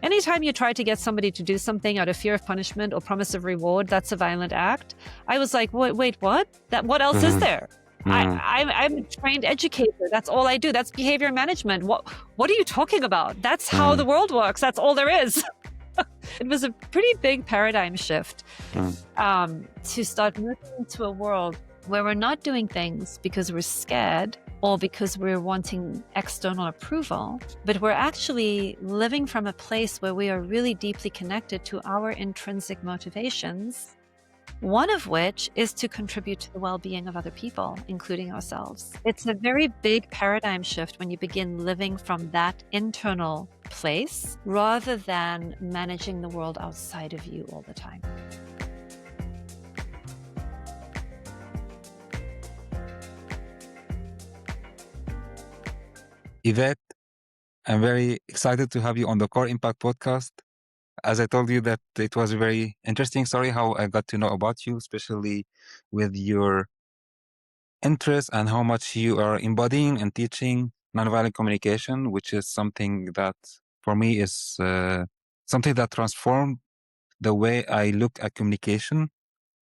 anytime you try to get somebody to do something out of fear of punishment or promise of reward, that's a violent act. I was like, wait, what? What else is there? I'm a trained educator. That's all I do. That's behavior management. What are you talking about? That's how the world works. That's all there is. It was a pretty big paradigm shift to start moving into a world where we're not doing things because we're scared or because we're wanting external approval, but we're actually living from a place where we are really deeply connected to our intrinsic motivations, one of which is to contribute to the well-being of other people, including ourselves. It's a very big paradigm shift when you begin living from that internal place rather than managing the world outside of you all the time. Yvette, I'm very excited to have you on the Core Impact podcast. As I told you that it was a very interesting story how I got to know about you, especially with your interest and how much you are embodying and teaching nonviolent communication, which is something that for me is something that transformed the way I look at communication.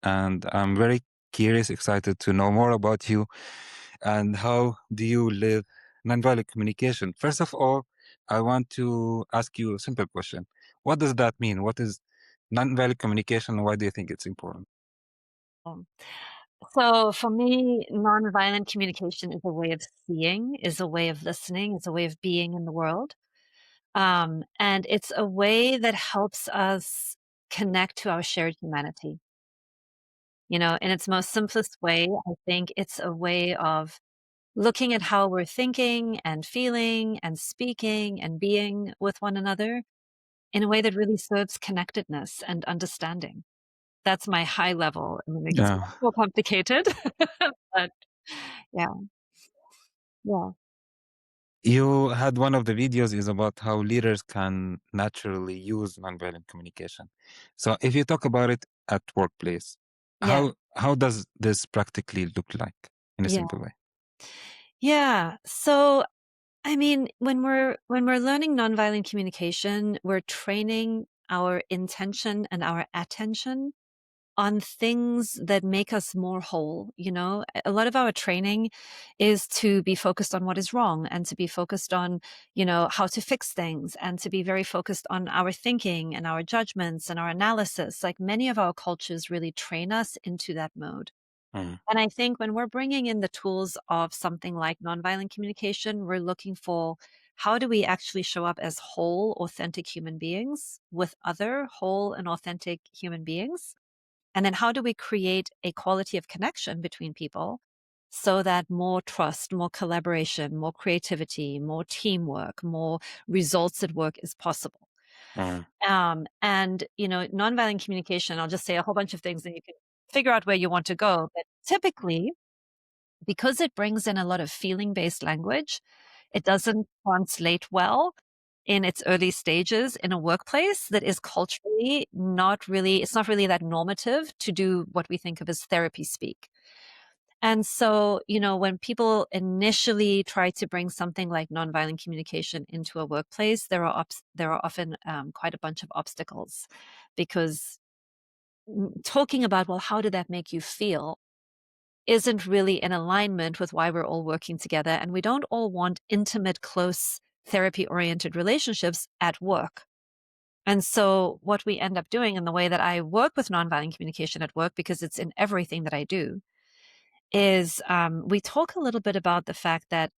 And I'm very curious, excited to know more about you and how do you live nonviolent communication. First of all, I want to ask you a simple question. What does that mean? What is nonviolent communication? Why do you think it's important? So for me, nonviolent communication is a way of seeing, is a way of listening, is a way of being in the world. And it's a way that helps us connect to our shared humanity. In its most simplest way, I think it's a way of looking at how we're thinking and feeling and speaking and being with one another in a way that really serves connectedness and understanding. That's my high level. I mean, it gets more complicated, but yeah. You had one of the videos is about how leaders can naturally use nonviolent communication. So if you talk about it at workplace, how does this practically look like in a simple way? Yeah. So, I mean, when we're learning nonviolent communication, we're training our intention and our attention on things that make us more whole. A lot of our training is to be focused on what is wrong and to be focused on, how to fix things and to be very focused on our thinking and our judgments and our analysis. Like many of our cultures really train us into that mode. And I think when we're bringing in the tools of something like nonviolent communication, we're looking for how do we actually show up as whole, authentic human beings with other whole and authentic human beings? And then how do we create a quality of connection between people so that more trust, more collaboration, more creativity, more teamwork, more results at work is possible? And, nonviolent communication, I'll just say a whole bunch of things and you can figure out where you want to go. But typically, because it brings in a lot of feeling-based language, it doesn't translate well in its early stages in a workplace that is culturally it's not really that normative to do what we think of as therapy speak. And so, when people initially try to bring something like nonviolent communication into a workplace, there are often quite a bunch of obstacles because talking about, well, how did that make you feel? Isn't really in alignment with why we're all working together. And we don't all want intimate, close, therapy-oriented relationships at work. And so what we end up doing in the way that I work with nonviolent communication at work, because it's in everything that I do, is we talk a little bit about the fact that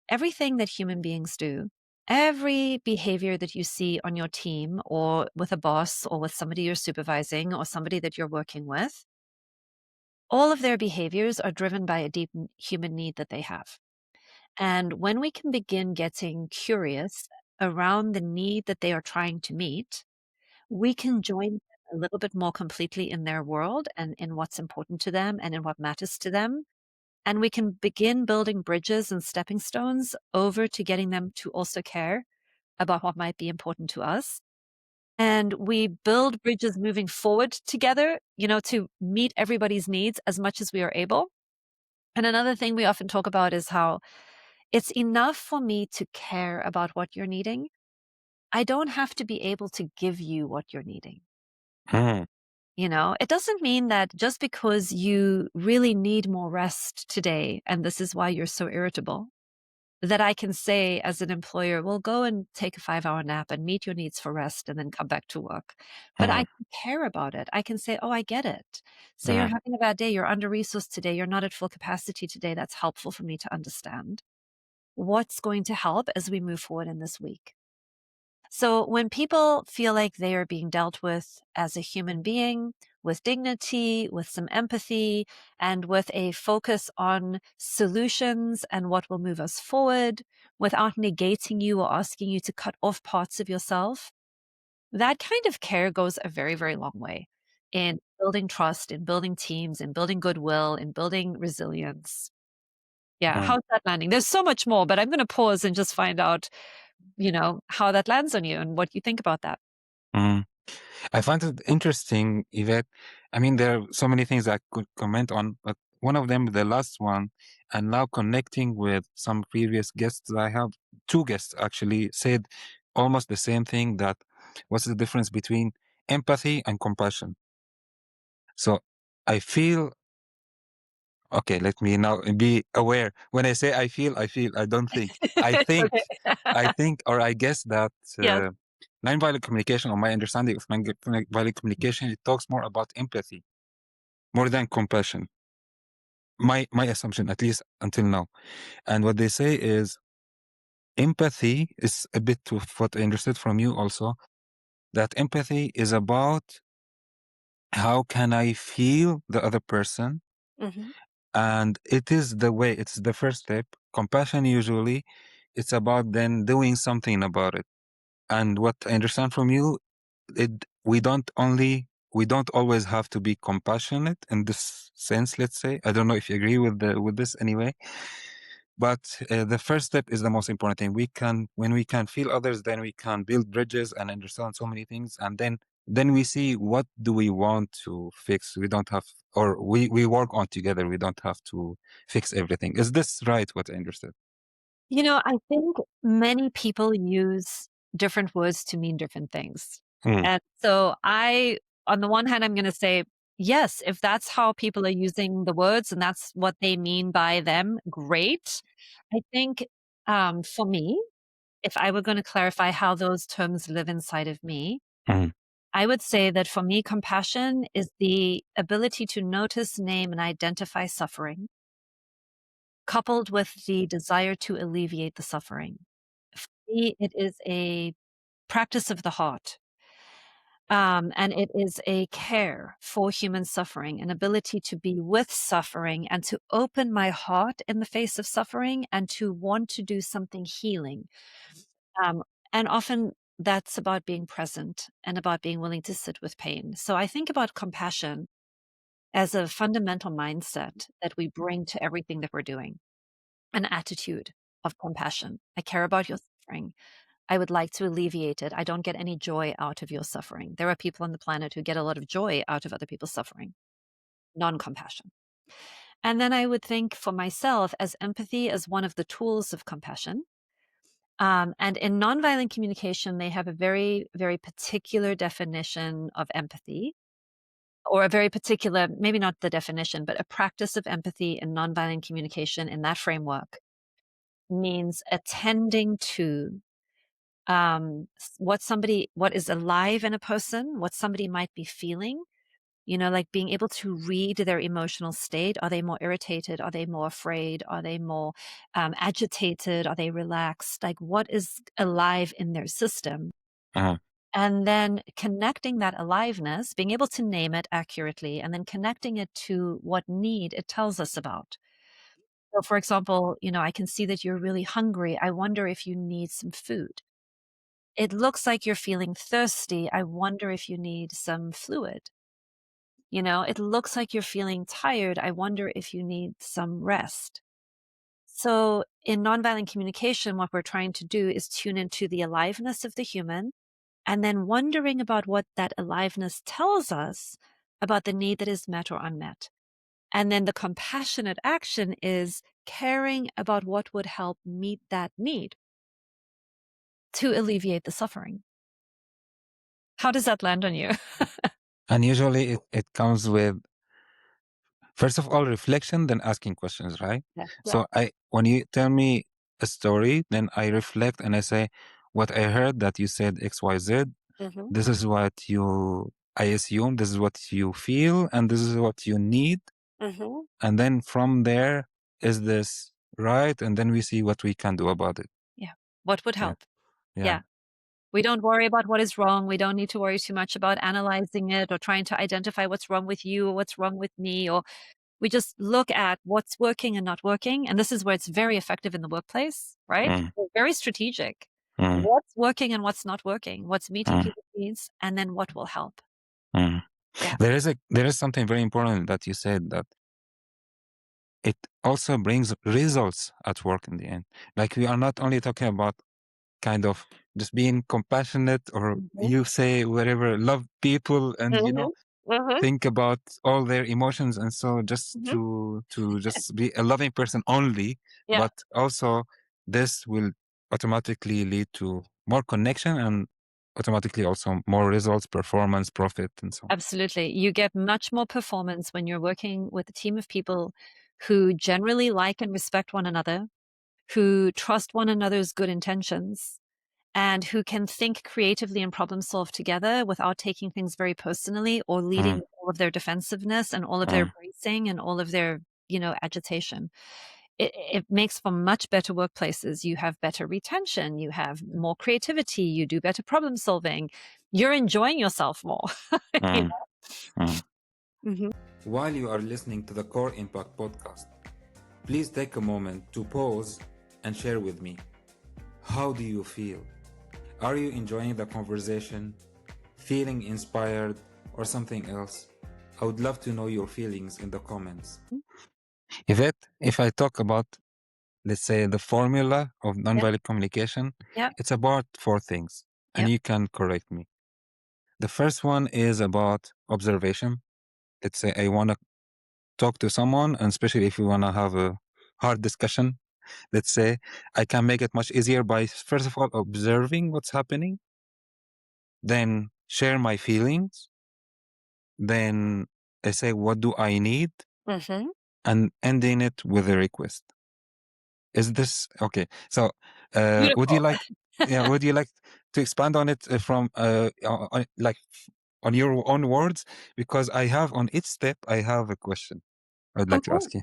everything that human beings do, every behavior that you see on your team or with a boss or with somebody you're supervising or somebody that you're working with, all of their behaviors are driven by a deep human need that they have. And when we can begin getting curious around the need that they are trying to meet, we can join them a little bit more completely in their world and in what's important to them and in what matters to them. And we can begin building bridges and stepping stones over to getting them to also care about what might be important to us. And we build bridges moving forward together, to meet everybody's needs as much as we are able. And another thing we often talk about is how it's enough for me to care about what you're needing, I don't have to be able to give you what you're needing. Mm, It doesn't mean that just because you really need more rest today, and this is why you're so irritable, that I can say as an employer, well, go and take a 5-hour nap and meet your needs for rest and then come back to work. But I mm, can care about it. I can say, oh, I get it. So you're mm, having a bad day. You're under resourced today. You're not at full capacity today. That's helpful for me to understand. What's going to help as we move forward in this week? So when people feel like they are being dealt with as a human being, with dignity, with some empathy, and with a focus on solutions and what will move us forward without negating you or asking you to cut off parts of yourself, that kind of care goes a very, very long way in building trust, in building teams, in building goodwill, in building resilience. Yeah, mm, how's that landing? There's so much more, but I'm going to pause and just find out how that lands on you and what you think about that. mm. I find it interesting, Yvette. I mean, there are so many things I could comment on, but one of them, the last one, and now connecting with some previous guests that I have, two guests actually said almost the same thing, that what's the difference between empathy and compassion? So I feel, okay, let me now be aware. When I say I feel, I don't think. I It's think, okay. or I guess that Yes. nonviolent communication, or my understanding of nonviolent communication, it talks more about empathy more than compassion. My assumption, at least until now. And what they say is empathy is a bit of what I understood from you also, that empathy is about how can I feel the other person, Mhm. and it is the way, it's the first step. Compassion usually, it's about then doing something about it. And what I understand from you, it we don't always have to be compassionate in this sense, let's say. I don't know if you agree with this anyway. But the first step is the most important thing. When we can feel others, then we can build bridges and understand so many things, and then we see what do we want to fix. We don't have, or we work on together. We don't have to fix everything. Is this right? What I understood? I think many people use different words to mean different things. Mm, And so on the one hand, I'm going to say, yes, if that's how people are using the words and that's what they mean by them, great. I think for me, if I were going to clarify how those terms live inside of me, mm, I would say that for me, compassion is the ability to notice, name, and identify suffering, coupled with the desire to alleviate the suffering. For me, it is a practice of the heart. And it is a care for human suffering, an ability to be with suffering and to open my heart in the face of suffering and to want to do something healing. Um, and often that's about being present and about being willing to sit with pain. So I think about compassion as a fundamental mindset that we bring to everything that we're doing, an attitude of compassion. I care about your suffering. I would like to alleviate it. I don't get any joy out of your suffering. There are people on the planet who get a lot of joy out of other people's suffering, non compassion. And then I would think for myself as empathy as one of the tools of compassion. And in nonviolent communication, they have a very, very particular definition of empathy, or a very particular, maybe not the definition, but a practice of empathy in nonviolent communication in that framework means attending to what is alive in a person, what somebody might be feeling, like being able to read their emotional state. Are they more irritated? Are they more afraid? Are they more agitated? Are they relaxed? Like what is alive in their system? uh, And then connecting that aliveness, being able to name it accurately, and then connecting it to what need it tells us about. So, for example, I can see that you're really hungry. I wonder if you need some food. It looks like you're feeling thirsty. I wonder if you need some fluid. It looks like you're feeling tired. I wonder if you need some rest. So, in nonviolent communication, what we're trying to do is tune into the aliveness of the human and then wondering about what that aliveness tells us about the need that is met or unmet. And then the compassionate action is caring about what would help meet that need. to alleviate the suffering. How does that land on you? And usually it comes with, first of all, reflection, then asking questions, right? Yeah. So when you tell me a story, then I reflect and I say, what I heard that you said XYZ, Mm-hmm. this is what I assume, this is what you feel, and this is what you need. Mm-hmm. And then from there, is this right? And then we see what we can do about it. Yeah. What would Yeah. help? Yeah. Yeah. We don't worry about what is wrong. We don't need to worry too much about analyzing it or trying to identify what's wrong with you or what's wrong with me. Or we just look at what's working and not working. And this is where it's very effective in the workplace, right? Mm, We're very strategic. mm, What's working and what's not working, what's meeting mm, people's needs, and then what will help. mm. Yeah. There is something very important that you said, that it also brings results at work in the end. Like, we are not only talking about kind of just being compassionate, or Mm-hmm. you say whatever, love people, and Mm-hmm. Mm-hmm. think about all their emotions, and so just Mm-hmm. to just be a loving person only. Yeah. But also, this will automatically lead to more connection, and automatically also more results, performance, profit, and so on. Absolutely. You get much more performance when you're working with a team of people who generally like and respect one another, who trust one another's good intentions, and who can think creatively and problem solve together without taking things very personally or leading Mm, with all of their defensiveness and all of their mm, bracing and all of their, agitation. It makes for much better workplaces. You have better retention, you have more creativity, you do better problem solving, you're enjoying yourself more. You mm, mm. know? Mhm. While you are listening to the Core Impact podcast, please take a moment to pause and share with me. How do you feel? Are you enjoying the conversation, feeling inspired, or something else? I would love to know your feelings in the comments. Yvette, if I talk about, let's say, the formula of Yep. nonviolent communication, Yep. it's about four things, and Yep. you can correct me. The first one is about observation. Let's say I want to talk to someone, and especially if we want to have a hard discussion, let's say, I can make it much easier by, first of all, observing what's happening, then share my feelings, then I say, what do I need? Mm-hmm. And ending it with a request. Is this okay? So, would you Beautiful. like, yeah, would you like to expand on it like on your own words? Because I have, on each step, I have a question I'd like to Okay. ask you.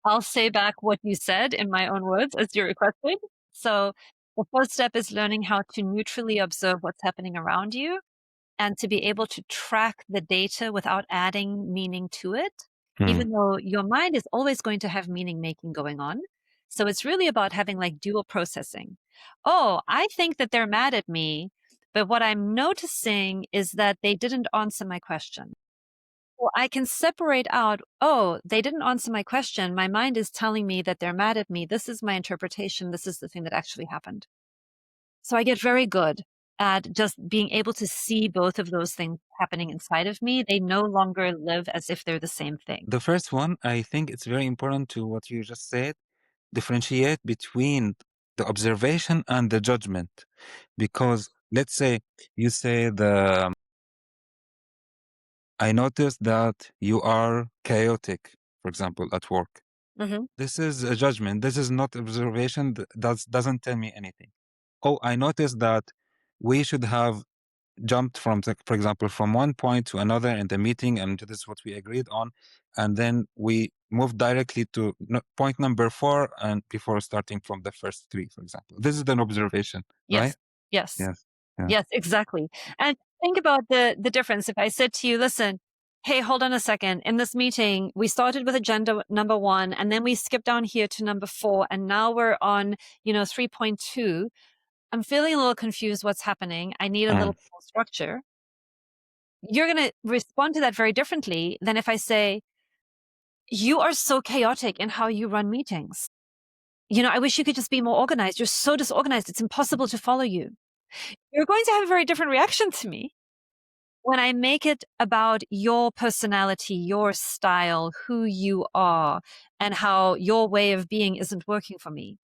I'll say back what you said in my own words as you requested. So the first step is learning how to neutrally observe what's happening around you and to be able to track the data without adding meaning to it, Hmm, even though your mind is always going to have meaning making going on. So it's really about having like dual processing. Oh, I think that they're mad at me, but what I'm noticing is that they didn't answer my question. Well, I can separate out, oh, they didn't answer my question. My mind is telling me that they're mad at me. This is my interpretation. This is the thing that actually happened. So I get very good at just being able to see both of those things happening inside of me. They no longer live as if they're the same thing. The first one, I think it's very important to what you just said, differentiate between the observation and the judgment. Because let's say you say I noticed that you are chaotic, for example, at work. Mm-hmm. This is a judgment. This is not observation. That doesn't tell me anything. Oh, I noticed that we should have jumped from, for example, from one point to another in the meeting, and this is what we agreed on. And then we moved directly to point number 4, and before starting from the first 3, for example. This is an observation, right? Yes. Yes. Yes. Yeah. Yes, exactly. And think about the difference. If I said to you, listen, hey, hold on a second. In this meeting, we started with agenda number 1, and then we skipped down here to number 4, and now we're on, 3.2. I'm feeling a little confused what's happening. I need a little Mm, bit more structure. You're going to respond to that very differently than if I say, you are so chaotic in how you run meetings. I wish you could just be more organized. You're so disorganized. It's impossible to follow you. You're going to have a very different reaction to me when I make it about your personality, your style, who you are, and how your way of being isn't working for me,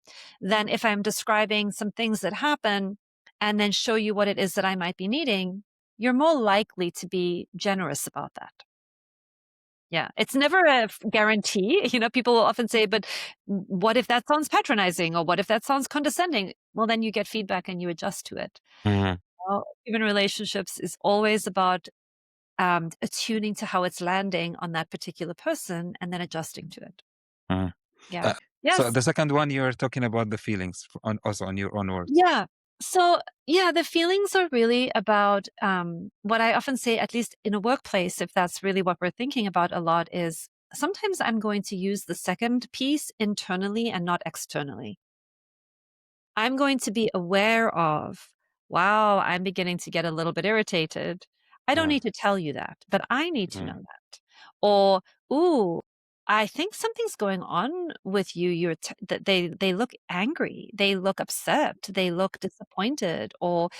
then if I'm describing some things that happen and then show you what it is that I might be needing, you're more likely to be generous about that. Yeah, it's never a guarantee. People will often say, but what if that sounds patronizing? Or what if that sounds condescending? Well, then you get feedback and you adjust to it. Mhm, Well, human relationships is always about attuning to how it's landing on that particular person and then adjusting to it. mhm. Yeah. Uh, so Yes. the second one, you're talking about the feelings also on your own words. Yeah. So, yeah, the feelings are really about what I often say, at least in a workplace, if that's really what we're thinking about a lot, is sometimes I'm going to use the second piece internally and not externally. I'm going to be aware of, wow, I'm beginning to get a little bit irritated. I don't Mm, need to tell you that, but I need to know mm, that. Or, ooh, I think something's going on with you. That they look angry, they look upset, they look disappointed, or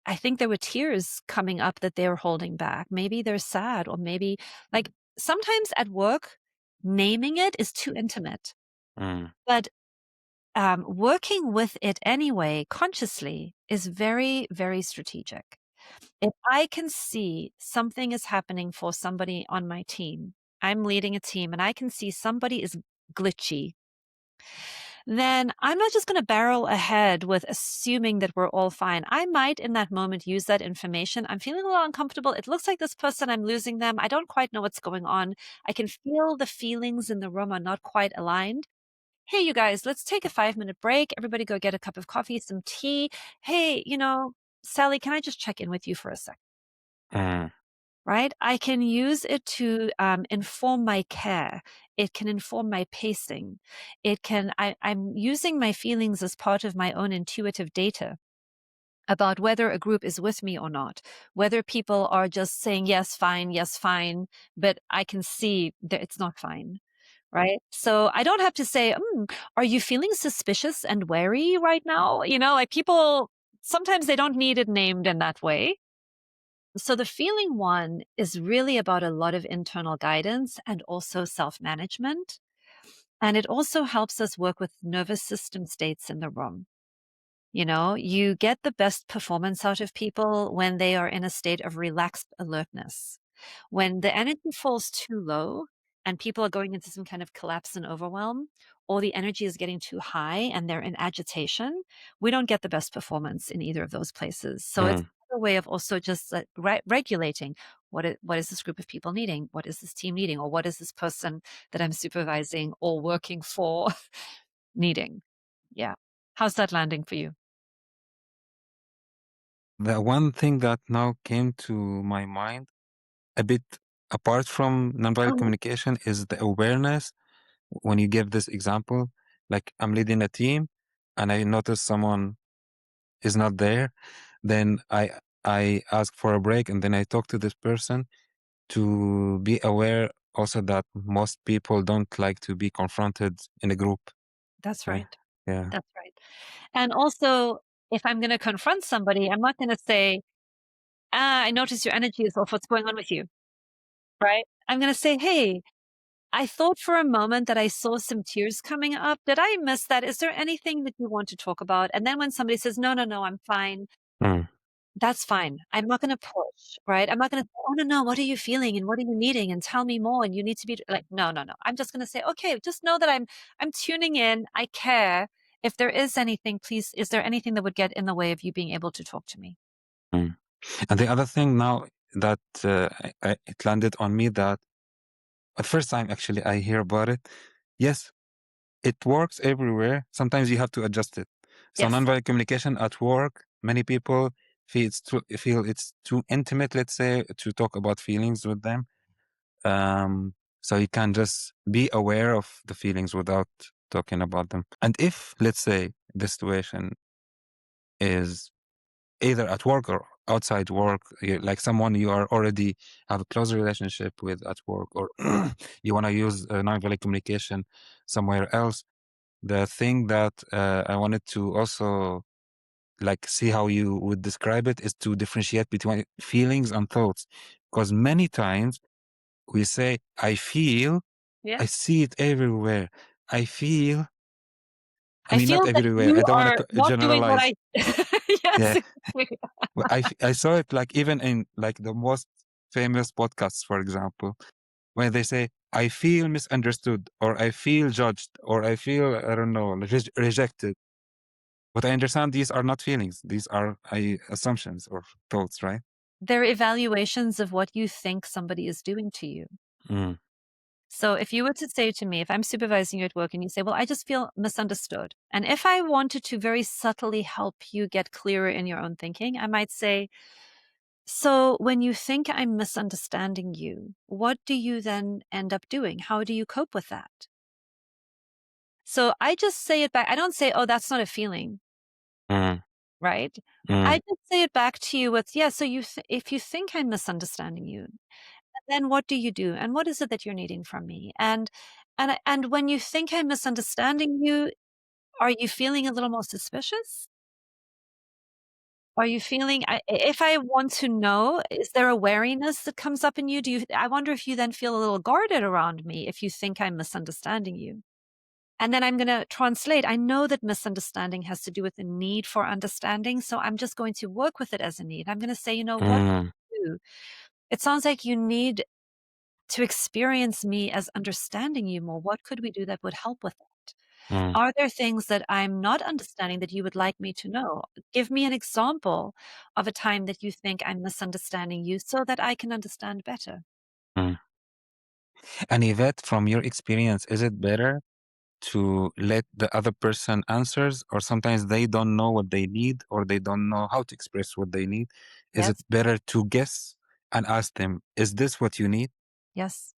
I think there were tears coming up that they were holding back. Maybe they're sad, or maybe like sometimes at work, naming it is too intimate. mm, But working with it anyway, consciously, is very, very strategic. If I can see something is happening for somebody on my team, I'm leading a team and I can see somebody is glitchy, then I'm not just going to barrel ahead with assuming that we're all fine. I might in that moment use that information. I'm feeling a little uncomfortable. It looks like this person, I'm losing them. I don't quite know what's going on. I can feel the feelings in the room are not quite aligned. Hey, you guys, let's take a 5-minute break. Everybody go get a cup of coffee, some tea. Hey, Sally, can I just check in with you for a sec? mm, Right? I can use it to inform my care. It can inform my pacing. I'm using my feelings as part of my own intuitive data about whether a group is with me or not, whether people are just saying yes, fine, but I can see that it's not fine. Right? So I don't have to say, are you feeling suspicious and wary right now? Like people, sometimes they don't need it named in that way. So the feeling one is really about a lot of internal guidance and also self management. And it also helps us work with nervous system states in the room. You get the best performance out of people when they are in a state of relaxed alertness. When the energy falls too low and people are going into some kind of collapse and overwhelm, or the energy is getting too high and they're in agitation, we don't get the best performance in either of those places. So it's mm. a way of also just regulating what is this group of people needing? What is this team needing? Or what is this person that I'm supervising or working for needing? Yeah. How's that landing for you? The one thing that now came to my mind, a bit apart from nonviolent Um, communication, is the awareness. When you give this example, like I'm leading a team and I notice someone is not there, then I ask for a break and then I talk to this person to be aware also that most people don't like to be confronted in a group. that's Yeah. right. Yeah. That's right. And also, if I'm going to confront somebody, I'm not going to say, I notice your energy is off. What's going on with you? Right? I'm going to say, hey, I thought for a moment that I saw some tears coming up. Did I miss that? Is there anything that you want to talk about? And then when somebody says, no, no, no, I'm fine. Mm, That's fine. I'm not going to push, right? I'm not going to say, oh, no, no, what are you feeling and what are you needing? And tell me more. And you need to be like, no, no, no. I'm just going to say, okay, just know that I'm tuning in. I care. If there is anything, please, is there anything that would get in the way of you being able to talk to me? mm. And the other thing now that it landed on me that at first time actually I hear about it. Yes, it works everywhere. Sometimes you have to adjust it. So Yes, nonviolent communication at work, many people feel it's too intimate, let's say, to talk about feelings with them. So you can just be aware of the feelings without talking about them. And if, let's say, the situation is either at work or outside work, like someone you are already have a close relationship with at work, or you want to use nonviolent communication somewhere else, the thing that I wanted to also like see how you would describe it, is to differentiate between feelings and thoughts. Because many times we say, I feel, Yeah. I see it everywhere. I feel, I I mean, not feel that everywhere. I you don't want are to not doing what generalize. I Yes, Yeah. exactly. Well, I saw it like even in like the most famous podcasts, for example, when they say, I feel misunderstood, or I feel judged, or I feel, I don't know, rejected. But I understand these are not feelings. These are assumptions or thoughts, right? They're evaluations of what you think somebody is doing to you. Mm, So if you were to say to me, if I'm supervising you at work and you say, well, I just feel misunderstood. And if I wanted to very subtly help you get clearer in your own thinking, I might say, so when you think I'm misunderstanding you, what do you then end up doing? How do you cope with that? So I just say it back. I don't say, oh, that's not a feeling, mm, right? I mm, just say it back to you with, yeah, so if you think I'm misunderstanding you, then what do you do? And what is it that you're needing from me? And when you think I'm misunderstanding you, are you feeling a little more suspicious? Are you feeling if I want to know, is there a wariness that comes up in you? I wonder if you then feel a little guarded around me if you think I'm misunderstanding you. And then I'm gonna translate. I know that misunderstanding has to do with the need for understanding, so I'm just going to work with it as a need. I'm gonna say, what mm, do? It sounds like you need to experience me as understanding you more. What could we do that would help with that? mm, Are there things that I'm not understanding that you would like me to know? Give me an example of a time that you think I'm misunderstanding you so that I can understand better. mm. And Yvette, from your experience, is it better to let the other person answers, or sometimes they don't know what they need, or they don't know how to express what they need? Is it Yes, better to guess and ask them, is this what you need? yes.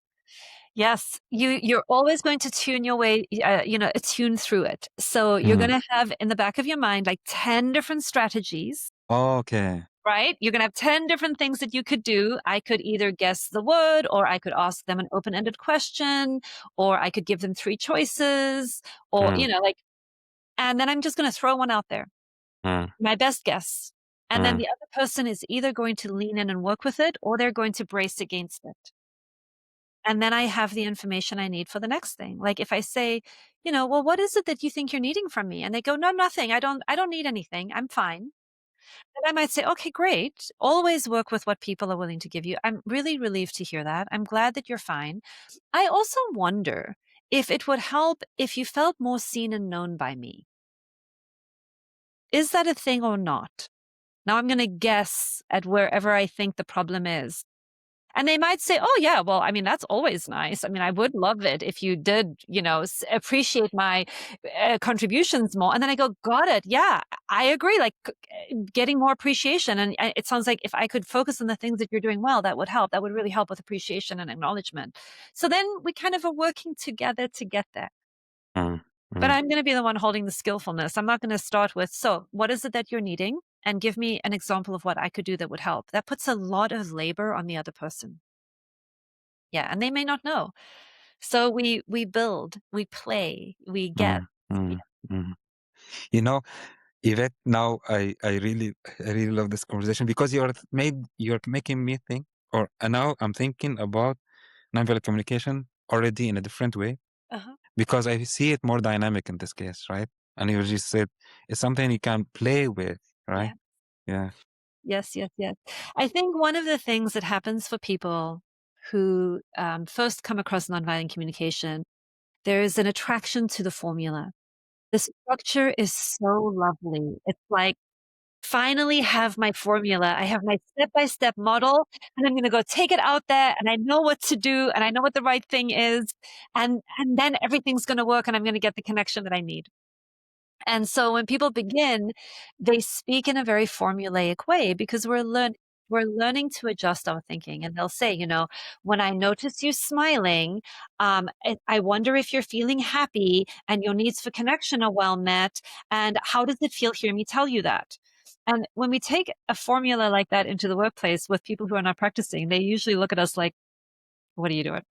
Yes, you're always going to tune your way, attune through it. So you're Mm. gonna have in the back of your mind like 10 different strategies, Okay. right? You're gonna have 10 different things that you could do. I could either guess the word, or I could ask them an open-ended question, or I could give them 3 choices, or, Mm, and then I'm just gonna throw one out there, mm, my best guess. And then mm, the other person is either going to lean in and work with it, or they're going to brace against it. And then I have the information I need for the next thing. Like if I say, well, what is it that you think you're needing from me? And they go, no, nothing. I don't need anything. I'm fine. And I might say, okay, great. Always work with what people are willing to give you. I'm really relieved to hear that. I'm glad that you're fine. I also wonder if it would help if you felt more seen and known by me. Is that a thing or not? Now I'm going to guess at wherever I think the problem is. And they might say, "Oh, yeah, well, I mean, that's always nice. I mean, I would love it if you did, appreciate my contributions more." And then I go, "Got it. Yeah, I agree. Like getting more appreciation. And it sounds like if I could focus on the things that you're doing well, that would help. That would really help with appreciation and acknowledgement." So then we kind of are working together to get there. mm, But mm, I'm going to be the one holding the skillfulness. I'm not going to start with, so what is it that you're needing? And give me an example of what I could do that would help. That puts a lot of labor on the other person. Yeah, and they may not know. So we build, we play, we get. mm, mm, mm. You know, Yvette, now I really love this conversation because you're making me think, or now I'm thinking about nonviolent communication already in a different way, Uh-huh. because I see it more dynamic in this case, right? And you just said it's something you can play with, right? Yeah. Yeah. Yes, yes, yes. I think one of the things that happens for people who first come across nonviolent communication, there is an attraction to the formula. The structure is so lovely. It's like, finally have my formula. I have my step-by-step model, and I'm gonna go take it out there, and I know what to do, and I know what the right thing is, and then everything's gonna work, and I'm gonna get the connection that I need. And so when people begin, they speak in a very formulaic way because we're learning to adjust our thinking. And they'll say, when I notice you smiling, I wonder if you're feeling happy and your needs for connection are well met. And how does it feel? Hear me tell you that. And when we take a formula like that into the workplace with people who are not practicing, they usually look at us like, what are you doing?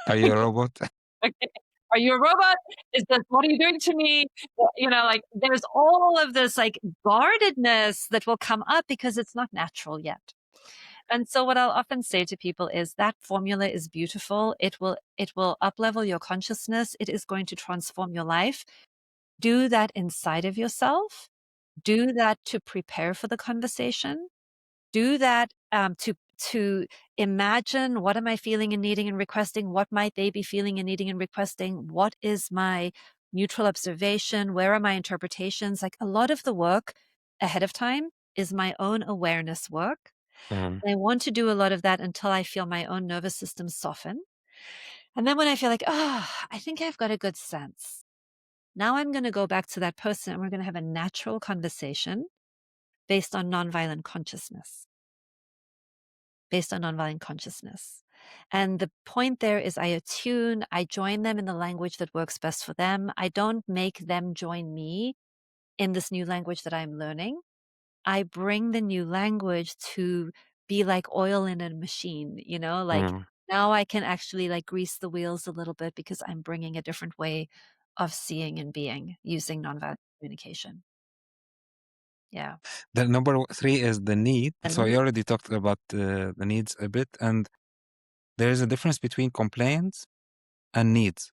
Are you a robot? Okay. Are you a robot? Is this what are you doing to me? You know, like there's all of this like guardedness that will come up because it's not natural yet. And so what I'll often say to people is that formula is beautiful. It will uplevel your consciousness. It is going to transform your life. Do that inside of yourself. Do that to prepare for the conversation. Do that to imagine what am I feeling and needing and requesting? What might they be feeling and needing and requesting? What is my neutral observation? Where are my interpretations? Like a lot of the work ahead of time is my own awareness work. Mm. I want to do a lot of that until I feel my own nervous system soften. And then when I feel like, oh, I think I've got a good sense. Now I'm going to go back to that person and we're going to have a natural conversation based on nonviolent consciousness. Based on nonviolent consciousness. And the point there is I attune, I join them in the language that works best for them. I don't make them join me in this new language that I'm learning. I bring the new language to be like oil in a machine, you know, like Mm. now I can actually like grease the wheels a little bit because I'm bringing a different way of seeing and being using nonviolent communication. Yeah. The number three is the need. So And you already talked about the needs a bit, and there is a difference between complaints and needs.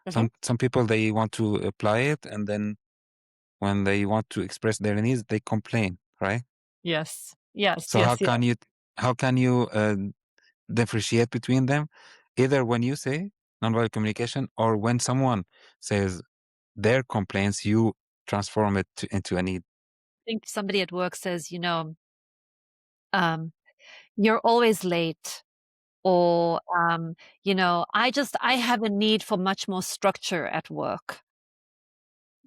mhm. Some people they want to apply it, and then when they want to express their needs, they complain, right? Yes. Yes. So Yes. Yes. how can you differentiate between them? Either when you say nonviolent communication or when someone says their complaints, you transform it into a need. Think somebody at work says, um, you're always late, or, I have a need for much more structure at work,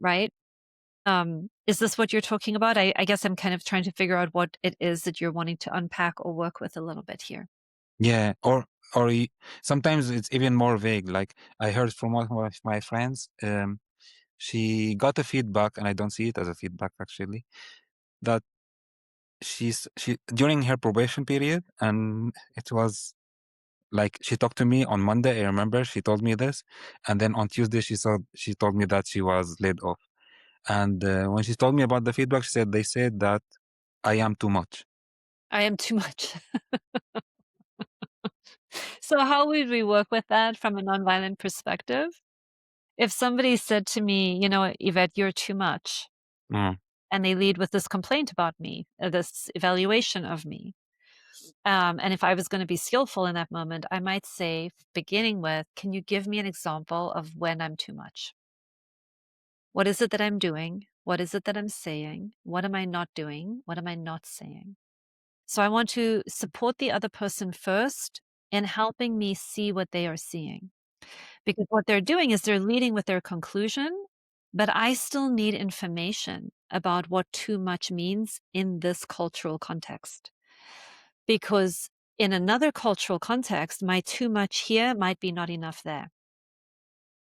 right? Is this what you're talking about? I guess I'm kind of trying to figure out what it is that you're wanting to unpack or work with a little bit here. Yeah, sometimes it's even more vague. Like I heard from one of my friends, she got a feedback, and I don't see it as a feedback actually, that she during her probation period, and it was like she talked to me on Monday. I remember she told me this, and then on Tuesday she told me that she was laid off. And when she told me about the feedback, she said they said that I am too much. I am too much. So how would we work with that from a nonviolent perspective? If somebody said to me, Yvette, you're too much, Mm. and they lead with this complaint about me, this evaluation of me. And if I was going to be skillful in that moment, I might say, beginning with, can you give me an example of when I'm too much? What is it that I'm doing? What is it that I'm saying? What am I not doing? What am I not saying? So I want to support the other person first in helping me see what they are seeing. Because what they're doing is they're leading with their conclusion, but I still need information about what too much means in this cultural context. Because in another cultural context, my too much here might be not enough there.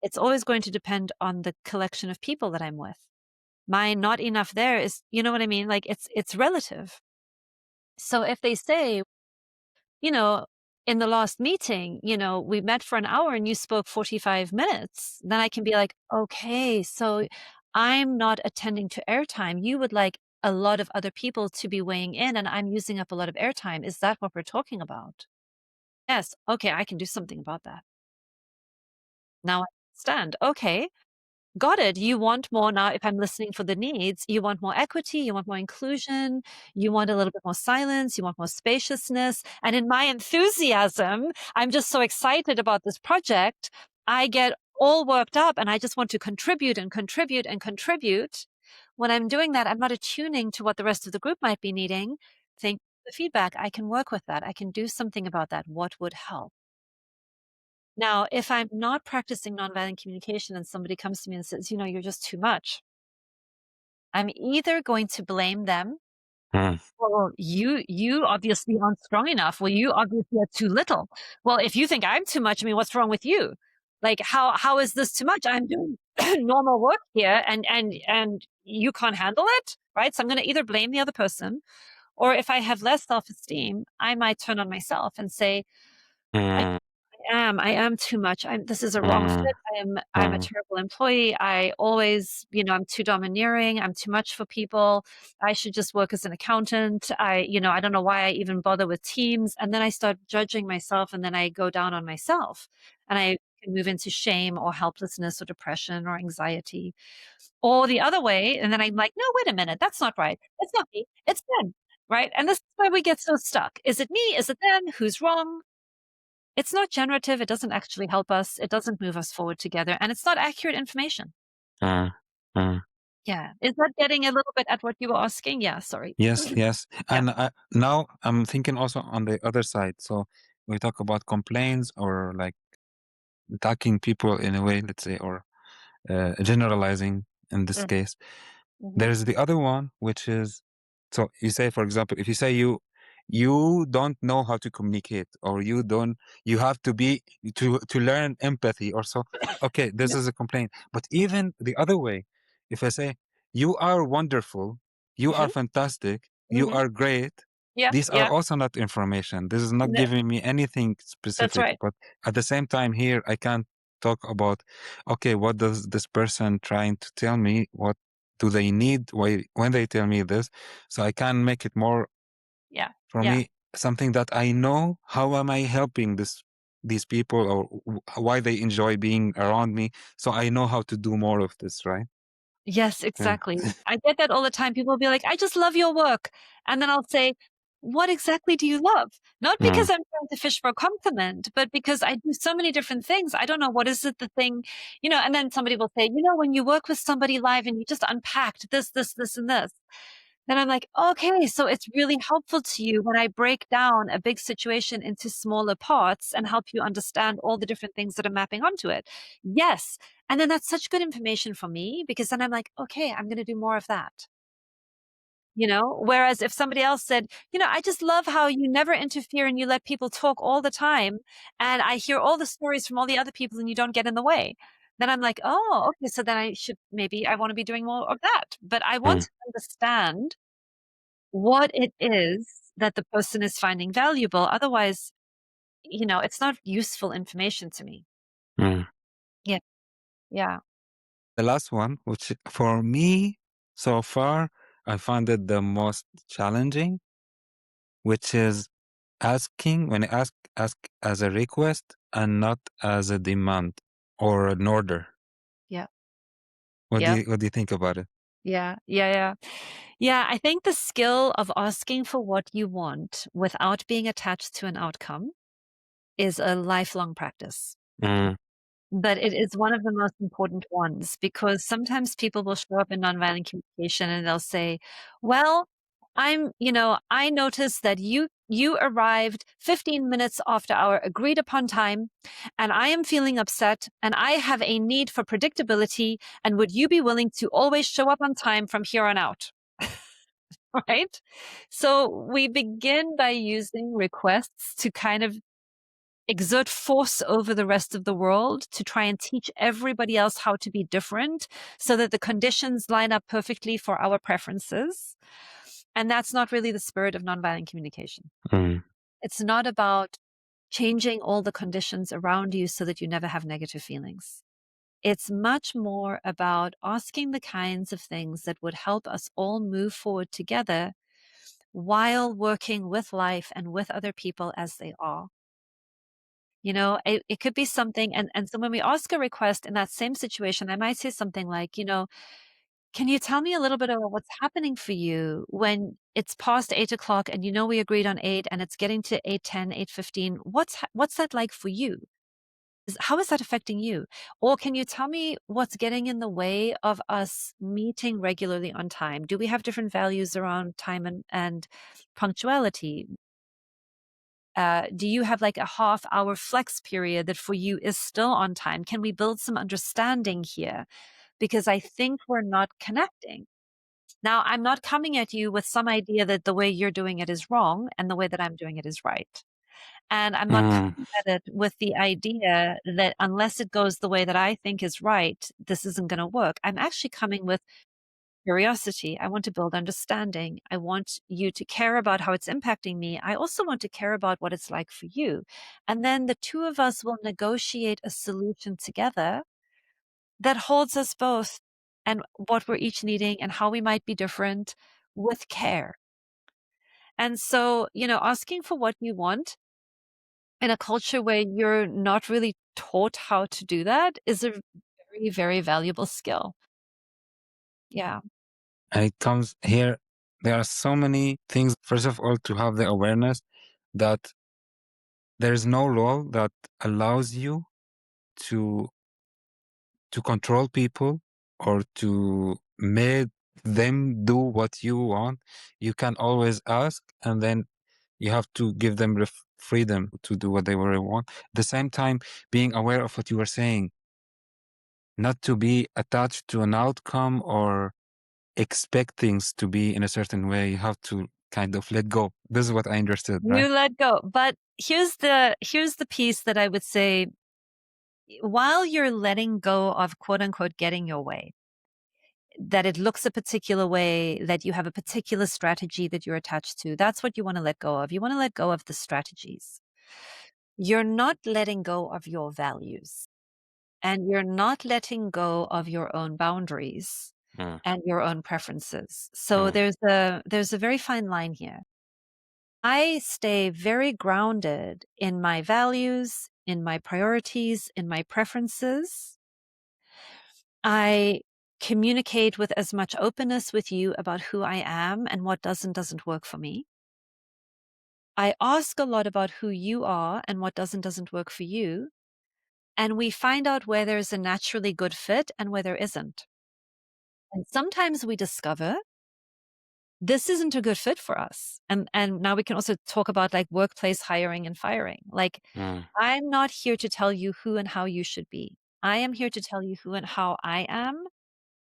It's always going to depend on the collection of people that I'm with. My not enough there is, you know what I mean? Like it's relative. So if they say, you know, in the last meeting, we met for an hour and you spoke 45 minutes, then I can be like, okay, so I'm not attending to airtime. You would like a lot of other people to be weighing in and I'm using up a lot of airtime. Is that what we're talking about? Yes. Okay, I can do something about that. Now I understand. Okay. Got it. You want more now, if I'm listening for the needs, you want more equity, you want more inclusion, you want a little bit more silence, you want more spaciousness. And in my enthusiasm, I'm just so excited about this project. I get all worked up and I just want to contribute and contribute and contribute. When I'm doing that, I'm not attuning to what the rest of the group might be needing. Thank you for the feedback. I can work with that. I can do something about that. What would help? Now, if I'm not practicing nonviolent communication and somebody comes to me and says, you're just too much, I'm either going to blame them. Mm. Well, you obviously aren't strong enough. Well, you obviously are too little. Well, if you think I'm too much, I mean, what's wrong with you? Like, how is this too much? I'm doing normal work here, and you can't handle it, right? So I'm going to either blame the other person, or if I have less self-esteem, I might turn on myself and say, I Mm. I am too much. This is a wrong Mm, fit. I'm a mm, terrible employee. I always, I'm too domineering. I'm too much for people. I should just work as an accountant. I don't know why I even bother with teams. And then I start judging myself, and then I go down on myself, and I can move into shame or helplessness or depression or anxiety, or the other way. And then I'm like, no, wait a minute. That's not right. It's not me. It's them. Right. And this is where we get so stuck. Is it me? Is it them? Who's wrong? It's not generative, it doesn't actually help us, it doesn't move us forward together, and it's not accurate information. mm, mm. Yeah. Is that getting a little bit at what you were asking? Yeah, sorry. Yes, yes. Yeah. And now I'm thinking also on the other side. So we talk about complaints or like attacking people in a way, let's say, or generalizing in this Mm, case. mhm. There's the other one, which is, so you say, for example, if you say you don't know how to communicate, or you have to be to learn empathy or so. Okay, this Yeah. is a complaint. But even the other way, if I say you are wonderful, you are Mhm, fantastic, you mhm. are great, Yeah, these are yeah. also not information. This is not No, giving me anything that's specific. right. But at the same time, here I can't talk about, okay, what does this person trying to tell me? What do they need when they tell me this? So I can make it more, Yeah, for yeah. me, something that I know. How am I helping these people, or why they enjoy being around me? So I know how to do more of this, right? Yes, Yeah. exactly. I get that all the time. People will be like, "I just love your work." And then I'll say, "What exactly do you love?" Not Mm, because I'm trying to fish for a compliment, but because I do so many different things. I don't know, what is it, the thing, and then somebody will say, when you work with somebody live and you just unpacked this, this, this, and this. Then I'm like, okay, so it's really helpful to you when I break down a big situation into smaller parts and help you understand all the different things that are mapping onto it. Yes. And then that's such good information for me, because then I'm like, okay, I'm going to do more of that. Whereas if somebody else said, I just love how you never interfere and you let people talk all the time. And I hear all the stories from all the other people and you don't get in the way. Then I'm like, oh, okay. So then maybe I want to be doing more of that. But I want mm, to understand what it is that the person is finding valuable. Otherwise, it's not useful information to me. mm. Yeah. Yeah. The last one, which for me so far, I found it the most challenging, which is asking, when I ask as a request and not as a demand or an order. Yeah. What do Yep. you think about it? Yeah. Yeah. Yeah. Yeah. I think the skill of asking for what you want without being attached to an outcome is a lifelong practice. Mm, But it is one of the most important ones, because sometimes people will show up in nonviolent communication and they'll say, well, I noticed that you arrived 15 minutes after our agreed upon time, and I am feeling upset, and I have a need for predictability, and would you be willing to always show up on time from here on out? Right? So we begin by using requests to kind of exert force over the rest of the world, to try and teach everybody else how to be different, so that the conditions line up perfectly for our preferences. And that's not really the spirit of nonviolent communication. mm, It's not about changing all the conditions around you so that you never have negative feelings. It's much more about asking the kinds of things that would help us all move forward together while working with life and with other people as they are. It could be something, and so when we ask a request in that same situation, I might say something like, can you tell me a little bit about what's happening for you when it's past 8 o'clock and we agreed on 8 and it's getting to 8:10, 8:15? What's that like for you? How is that affecting you? Or can you tell me what's getting in the way of us meeting regularly on time? Do we have different values around time and punctuality? Do you have like a half-hour flex period that for you is still on time? Can we build some understanding here? Because I think we're not connecting. Now, I'm not coming at you with some idea that the way you're doing it is wrong and the way that I'm doing it is right. And I'm not mm, coming at it with the idea that unless it goes the way that I think is right, this isn't going to work. I'm actually coming with curiosity. I want to build understanding. I want you to care about how it's impacting me. I also want to care about what it's like for you. And then the two of us will negotiate a solution together that holds us both and what we're each needing and how we might be different with care. And so, asking for what you want in a culture where you're not really taught how to do that is a very, very valuable skill. Yeah. And it comes here, there are so many things. First of all, to have the awareness that there is no law that allows you to control people or to make them do what you want. You can always ask, and then you have to give them the freedom to do what they really want. At the same time, being aware of what you were saying, not to be attached to an outcome or expect things to be in a certain way. You have to kind of let go. This is what I understood, right? You let go. But here's the piece that I would say, while you're letting go of quote unquote getting your way, that it looks a particular way, that you have a particular strategy that you're attached to, that's what you want to let go of. You want to let go of the strategies. You're not letting go of your values, and you're not letting go of your own boundaries Mm, and your own preferences. So mm, there's a very fine line here. I stay very grounded in my values, in my priorities, in my preferences. I communicate with as much openness with you about who I am and what doesn't work for me. I ask a lot about who you are and what doesn't work for you. And we find out where there's a naturally good fit and where there isn't. And sometimes we discover this isn't a good fit for us. And now we can also talk about like workplace hiring and firing. Like, mm, I'm not here to tell you who and how you should be. I am here to tell you who and how I am,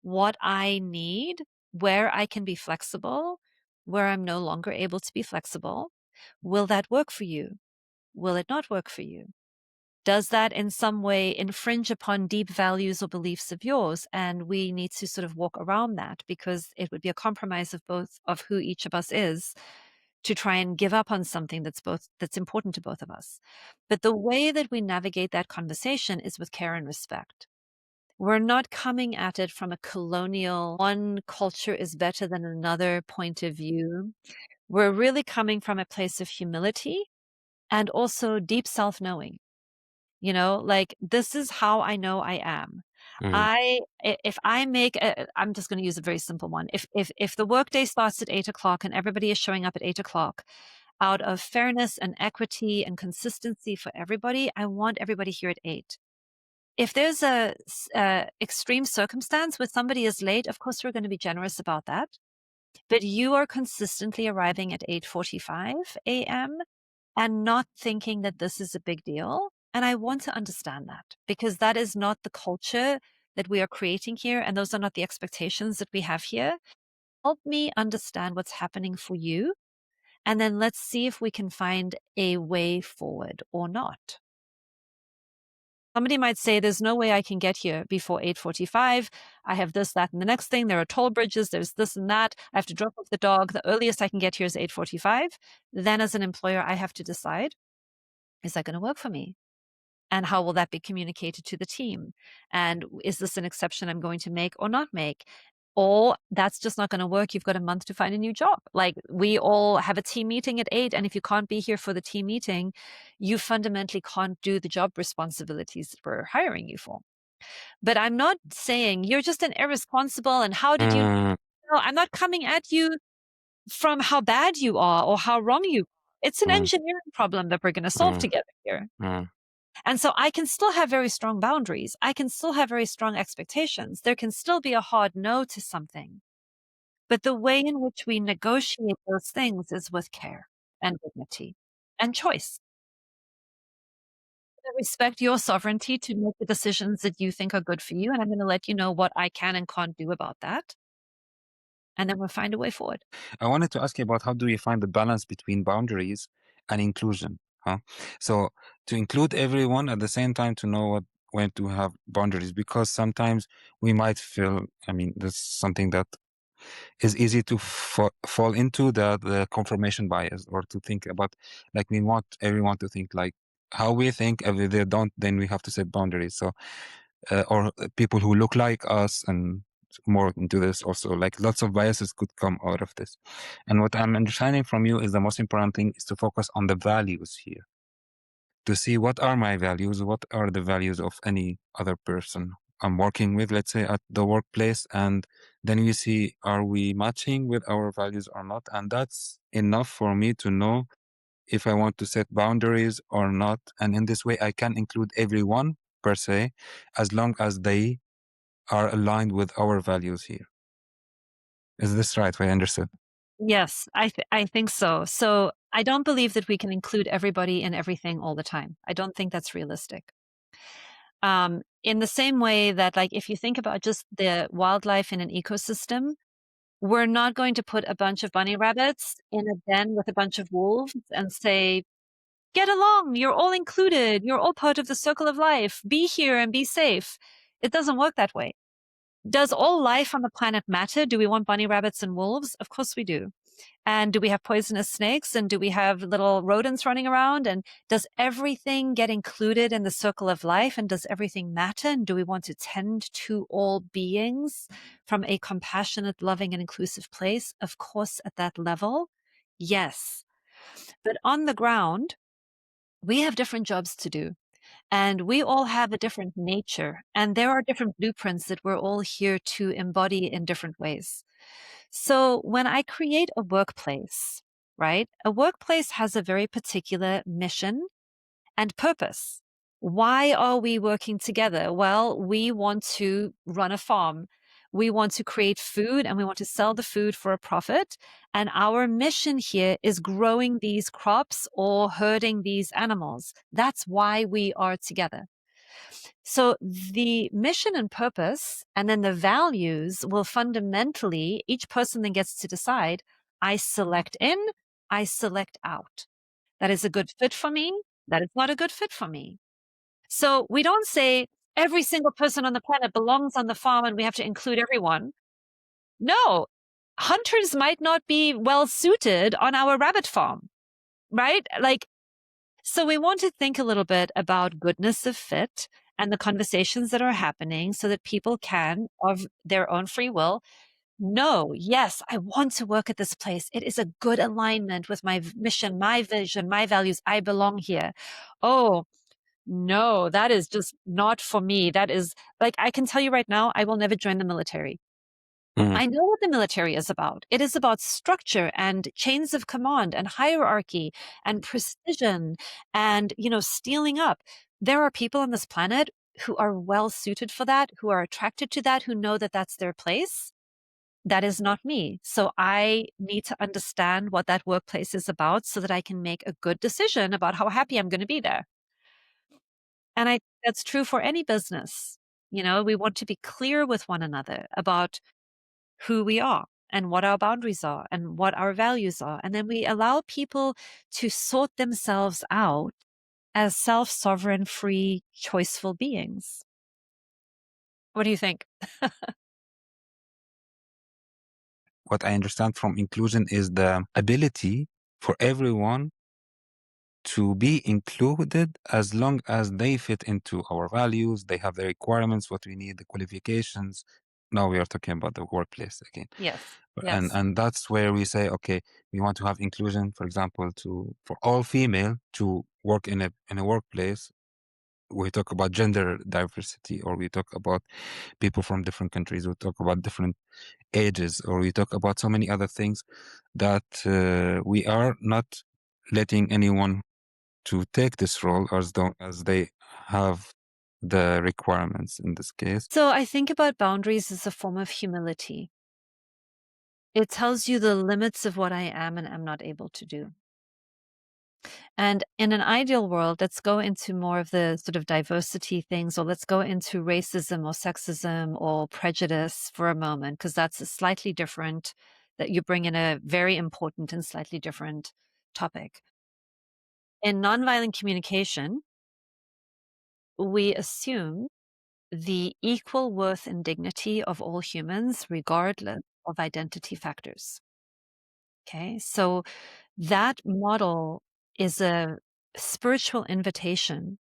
what I need, where I can be flexible, where I'm no longer able to be flexible. Will that work for you? Will it not work for you? Does that in some way infringe upon deep values or beliefs of yours? And we need to sort of walk around that, because it would be a compromise of both of who each of us is to try and give up on something that's important to both of us. But the way that we navigate that conversation is with care and respect. We're not coming at it from a colonial, one culture is better than another point of view. We're really coming from a place of humility and also deep self-knowing. Like, this is how I know I am. mm, If I make I'm just going to use a very simple one. If the workday starts at 8 o'clock and everybody is showing up at 8 o'clock, out of fairness and equity and consistency for everybody, I want everybody here at 8. If there's a extreme circumstance where somebody is late, of course we're going to be generous about that. But you are consistently arriving at 8:45 a.m. and not thinking that this is a big deal. And I want to understand that, because that is not the culture that we are creating here. And those are not the expectations that we have here. Help me understand what's happening for you. And then let's see if we can find a way forward or not. Somebody might say, there's no way I can get here before 8:45. I have this, that, and the next thing. There are toll bridges. There's this and that. I have to drop off the dog. The earliest I can get here is 8:45. Then as an employer, I have to decide, is that going to work for me? And how will that be communicated to the team? And is this an exception I'm going to make or not make? Or that's just not going to work. You've got a month to find a new job. Like, we all have a team meeting at 8. And if you can't be here for the team meeting, you fundamentally can't do the job responsibilities that we're hiring you for. But I'm not saying you're just an irresponsible and how did you mm, know? I'm not coming at you from how bad you are or how wrong you are. It's an mm, engineering problem that we're going to solve mm, together here. mm. And so I can still have very strong boundaries. I can still have very strong expectations. There can still be a hard no to something. But the way in which we negotiate those things is with care and dignity and choice. I respect your sovereignty to make the decisions that you think are good for you. And I'm going to let you know what I can and can't do about that. And then we'll find a way forward. I wanted to ask you about how do you find the balance between boundaries and inclusion? Huh? So to include everyone at the same time, to know when to have boundaries, because sometimes we might feel, I mean, that's something that is easy to fall into the confirmation bias, or to think about, like, we want everyone to think like how we think. If they don't, then we have to set boundaries. So or people who look like us, and more into this also, like lots of biases could come out of this. And what I'm understanding from you is the most important thing is to focus on the values here, to see what are my values, what are the values of any other person I'm working with, let's say at the workplace, and then we see, are we matching with our values or not? And that's enough for me to know if I want to set boundaries or not. And in this way, I can include everyone per se, as long as they are aligned with our values here. Is this right? I understood. Yes, I think so. So I don't believe that we can include everybody in everything all the time. I don't think that's realistic. In the same way that, like, if you think about just the wildlife in an ecosystem, we're not going to put a bunch of bunny rabbits in a den with a bunch of wolves and say, get along, you're all included, you're all part of the circle of life, be here and be safe. It doesn't work that way. Does all life on the planet matter? Do we want bunny rabbits and wolves? Of course we do. And do we have poisonous snakes? And do we have little rodents running around? And does everything get included in the circle of life? And does everything matter? And do we want to tend to all beings from a compassionate, loving, and inclusive place? Of course, at that level, yes. But on the ground, we have different jobs to do. And we all have a different nature. And there are different blueprints that we're all here to embody in different ways. So when I create a workplace, right, a workplace has a very particular mission and purpose. Why are we working together? Well, we want to run a farm. We want to create food and we want to sell the food for a profit. And our mission here is growing these crops or herding these animals. That's why we are together. So the mission and purpose, and then the values will fundamentally, each person then gets to decide, I select in, I select out. That is a good fit for me. That is not a good fit for me. So we don't say every single person on the planet belongs on the farm and we have to include everyone. No, hunters might not be well suited on our rabbit farm, right? Like, so we want to think a little bit about goodness of fit and the conversations that are happening so that people can, of their own free will, know, yes, I want to work at this place. It is a good alignment with my mission, my vision, my values. I belong here. Oh, no, that is just not for me. That is, like, I can tell you right now, I will never join the military. Mhm. I know what the military is about. It is about structure and chains of command and hierarchy and precision and, stealing up. There are people on this planet who are well suited for that, who are attracted to that, who know that that's their place. That is not me. So I need to understand what that workplace is about so that I can make a good decision about how happy I'm going to be there. And I that's true for any business. We want to be clear with one another about who we are and what our boundaries are and what our values are. And then we allow people to sort themselves out as self-sovereign, free, choiceful beings. What do you think? What I understand from inclusion is the ability for everyone to be included, as long as they fit into our values, they have the requirements, what we need, the qualifications. Now we are talking about the workplace again. Yes. And Yes. and that's where we say, okay, we want to have inclusion, for example, for all female to work in a workplace. We talk about gender diversity, or we talk about people from different countries, we talk about different ages, or we talk about so many other things that we are not letting anyone to take this role as long as they have the requirements in this case. So I think about boundaries as a form of humility. It tells you the limits of what I am and am not able to do. And in an ideal world, let's go into more of the sort of diversity things, or let's go into racism or sexism or prejudice for a moment, because that's a slightly different, that you bring in a very important and slightly different topic. In nonviolent communication, we assume the equal worth and dignity of all humans, regardless of identity factors. Okay, so that model is a spiritual invitation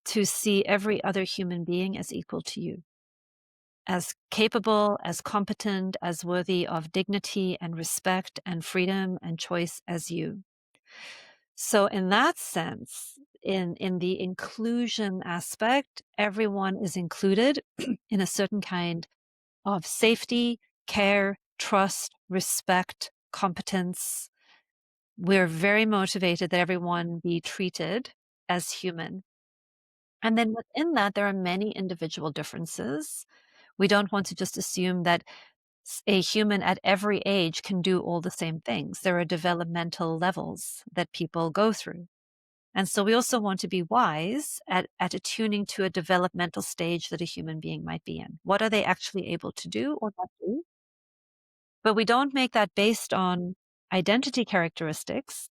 to see every other human being as equal to you, as capable, as competent, as worthy of dignity and respect and freedom and choice as you. So in that sense, in the inclusion aspect, everyone is included in a certain kind of safety, care, trust, respect, competence. We're very motivated that everyone be treated as human. And then within that, there are many individual differences. We don't want to just assume that a human at every age can do all the same things. There are developmental levels that people go through. And so we also want to be wise at attuning to a developmental stage that a human being might be in. What are they actually able to do or not do? But we don't make that based on identity characteristics.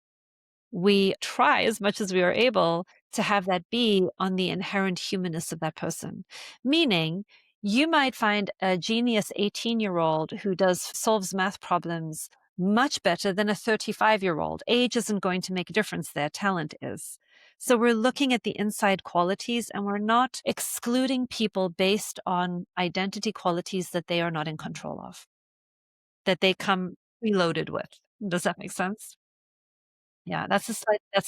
We try as much as we are able to have that be on the inherent humanness of that person. Meaning, you might find a genius 18-year-old who solves math problems much better than a 35-year-old. Age isn't going to make a difference there, talent is. So we're looking at the inside qualities and we're not excluding people based on identity qualities that they are not in control of, that they come preloaded with. Does that make sense? Yeah, that's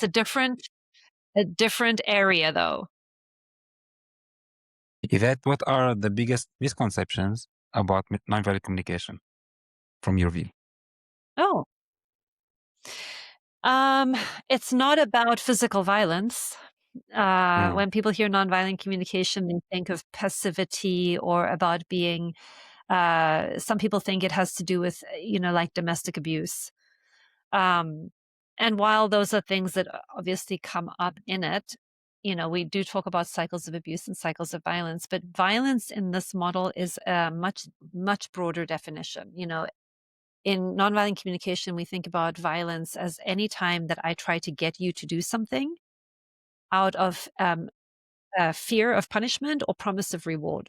a different area though. Yvette, what are the biggest misconceptions about nonviolent communication from your view? Oh, um, it's not about physical violence. Mm, When people hear nonviolent communication, they think of passivity or about being, some people think it has to do with, like domestic abuse. Um, and while those are things that obviously come up in it, we do talk about cycles of abuse and cycles of violence, but violence in this model is a much, much broader definition. In nonviolent communication, we think about violence as any time that I try to get you to do something out of fear of punishment or promise of reward.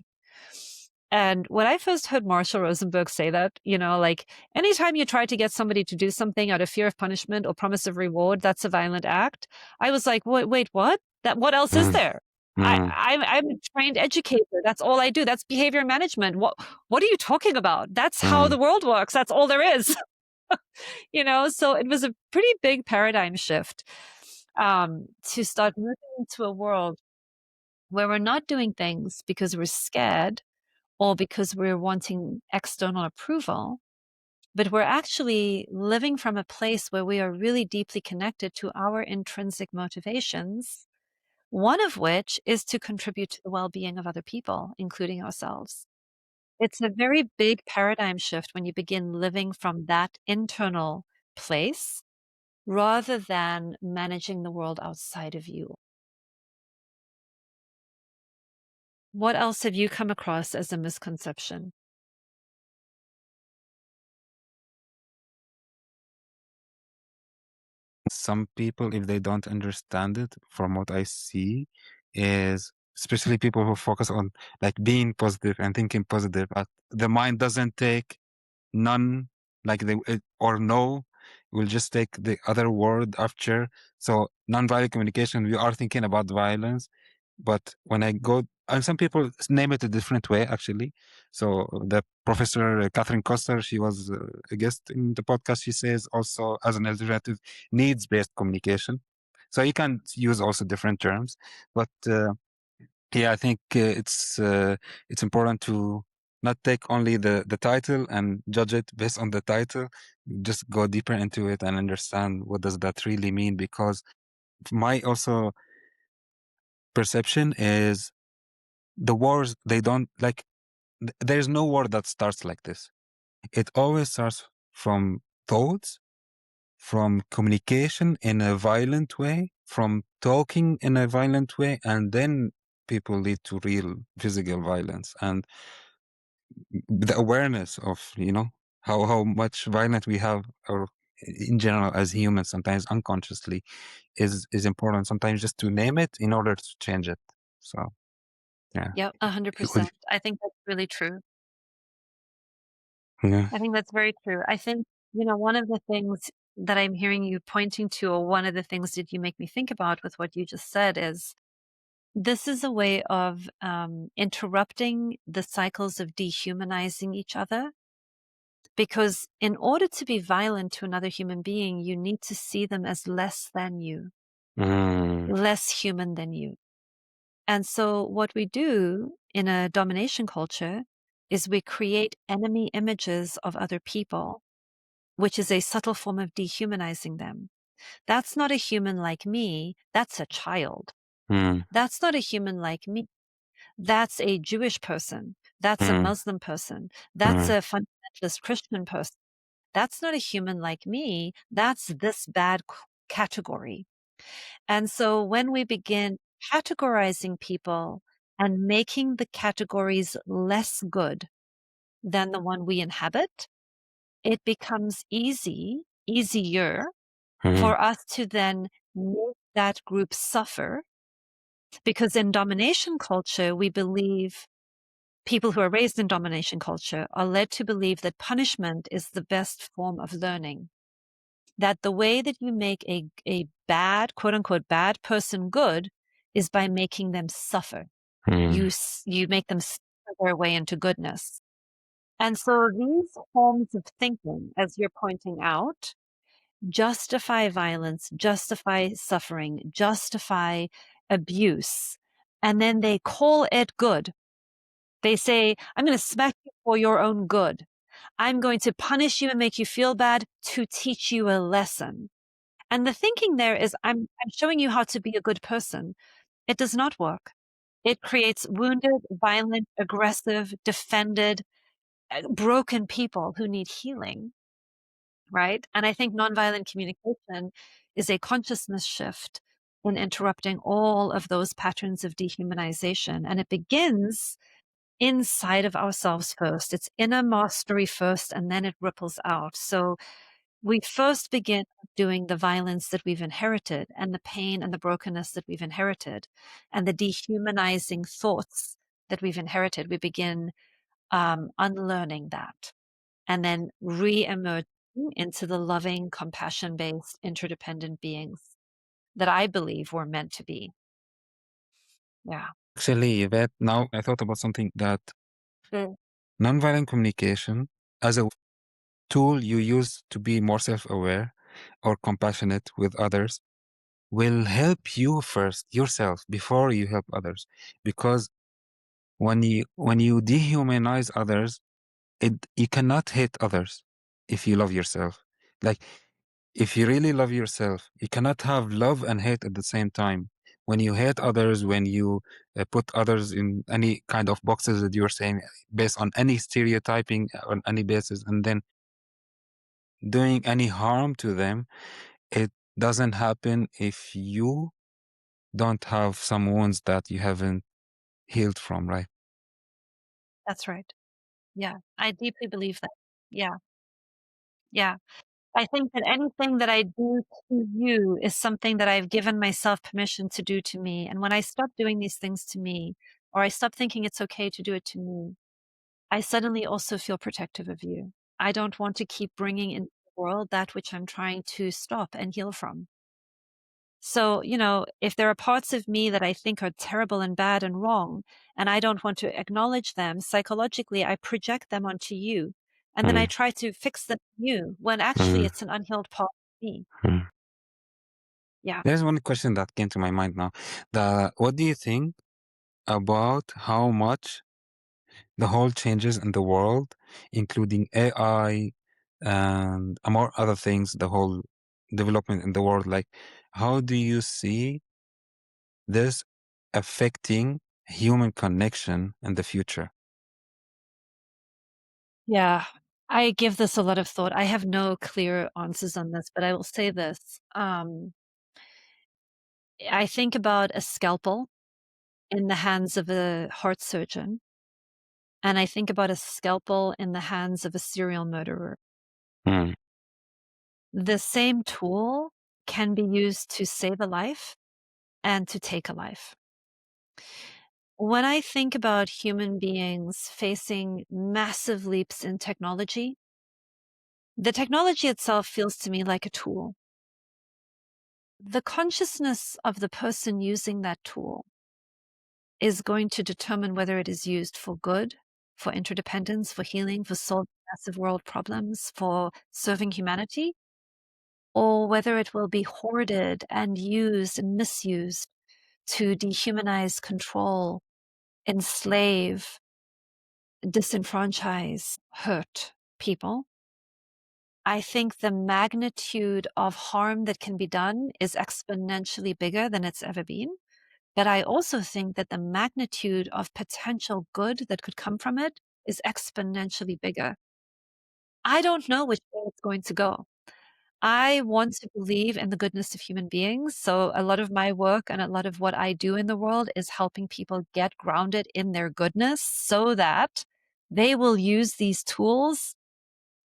And when I first heard Marshall Rosenberg say that, like anytime you try to get somebody to do something out of fear of punishment or promise of reward, that's a violent act. I was like, wait, what? What else is mm, there? mm, I'm a trained educator. That's all I do. That's behavior management. What are you talking about? That's how mm. the world works. That's all there is. So it was a pretty big paradigm shift to start moving into a world where we're not doing things because we're scared or because we're wanting external approval, but we're actually living from a place where we are really deeply connected to our intrinsic motivations, one of which is to contribute to the well-being of other people, including ourselves. It's a very big paradigm shift when you begin living from that internal place rather than managing the world outside of you. What else have you come across as a misconception? Some people, if they don't understand it, from what I see, is especially people who focus on like being positive and thinking positive, but the mind doesn't take none, like or no, we'll just take the other word after. So non-violent communication, we are thinking about violence, but when I go, and some people name it a different way actually. So the professor Catherine Koster, she was a guest in the podcast. She says also as an alternative, needs-based communication. So you can use also different terms, but yeah, I think it's important to not take only the title and judge it based on the title. Just go deeper into it and understand what does that really mean. Because my also perception is the wars, they don't like. There's no war that starts like this. It always starts from thoughts, from communication in a violent way, from talking in a violent way, and then people lead to real physical violence. And the awareness of, how much violence we have, or in general as humans, sometimes unconsciously, is important. Sometimes just to name it in order to change it. So yeah. Yep, Would- 100%. I think that's really true. Yeah. I think that's very true. I think, one of the things that I'm hearing you pointing to, or one of the things that you make me think about with what you just said is this is a way of interrupting the cycles of dehumanizing each other. Because in order to be violent to another human being, you need to see them as less than you, Mm, less human than you. And so what we do in a domination culture is we create enemy images of other people, which is a subtle form of dehumanizing them. That's not a human like me. That's a child. mm, That's not a human like me. That's a Jewish person. That's a mm, Muslim person. That's mm, a fundamentalist Christian person. That's not a human like me. That's this bad category. And so when we begin categorizing people and making the categories less good than the one we inhabit, it becomes easier mm, for us to then make that group suffer. Because in domination culture, we believe people who are raised in domination culture are led to believe that punishment is the best form of learning. That the way that you make a bad, quote unquote, bad person good is by making them suffer. mm, You make them suffer their way into goodness. And so these forms of thinking, as you're pointing out, justify violence, justify suffering, justify abuse, and then they call it good. They say, I'm going to smack you for your own good. I'm going to punish you and make you feel bad to teach you a lesson. And the thinking there is, I'm showing you how to be a good person. It does not work. It creates wounded, violent, aggressive, defended, broken people who need healing, right? And I think nonviolent communication is a consciousness shift in interrupting all of those patterns of dehumanization. And it begins inside of ourselves first. It's inner mastery first, and then it ripples out. So we first begin doing the violence that we've inherited and the pain and the brokenness that we've inherited and the dehumanizing thoughts that we've inherited. We begin unlearning that and then re-emerging into the loving, compassion-based, interdependent beings that I believe we're meant to be. Yeah. Actually, Yvette, now I thought about something that Mm. nonviolent communication as a tool you use to be more self-aware or compassionate with others will help you first yourself before you help others. Because when you dehumanize others, you cannot hate others if you love yourself. Like, if you really love yourself, you cannot have love and hate at the same time. When you hate others, when you put others in any kind of boxes that you're saying based on any stereotyping on any basis, and then doing any harm to them, it doesn't happen if you don't have some wounds that you haven't healed from, right? That's right. Yeah. I deeply believe that. Yeah. Yeah. I think that anything that I do to you is something that I've given myself permission to do to me. And when I stop doing these things to me, or I stop thinking it's okay to do it to me, I suddenly also feel protective of you. I don't want to keep bringing into the world that which I'm trying to stop and heal from. So, if there are parts of me that I think are terrible and bad and wrong, and I don't want to acknowledge them, psychologically, I project them onto you. And then I Mm, try to fix them in you when actually mm, it's an unhealed part of me. mm. Yeah. There's one question that came to my mind now. What do you think about how much the whole changes in the world, including AI and more other things, the whole development in the world? Like, how do you see this affecting human connection in the future? Yeah. I give this a lot of thought. I have no clear answers on this, but I will say this. I think about a scalpel in the hands of a heart surgeon, and I think about a scalpel in the hands of a serial murderer. Mm, The same tool can be used to save a life and to take a life. When I think about human beings facing massive leaps in technology, the technology itself feels to me like a tool. The consciousness of the person using that tool is going to determine whether it is used for good, for interdependence, for healing, for solving massive world problems, for serving humanity, or whether it will be hoarded and used and misused to dehumanize, control, enslave, disenfranchise, hurt people. I think the magnitude of harm that can be done is exponentially bigger than it's ever been. But I also think that the magnitude of potential good that could come from it is exponentially bigger. I don't know which way it's going to go. I want to believe in the goodness of human beings. So a lot of my work and a lot of what I do in the world is helping people get grounded in their goodness so that they will use these tools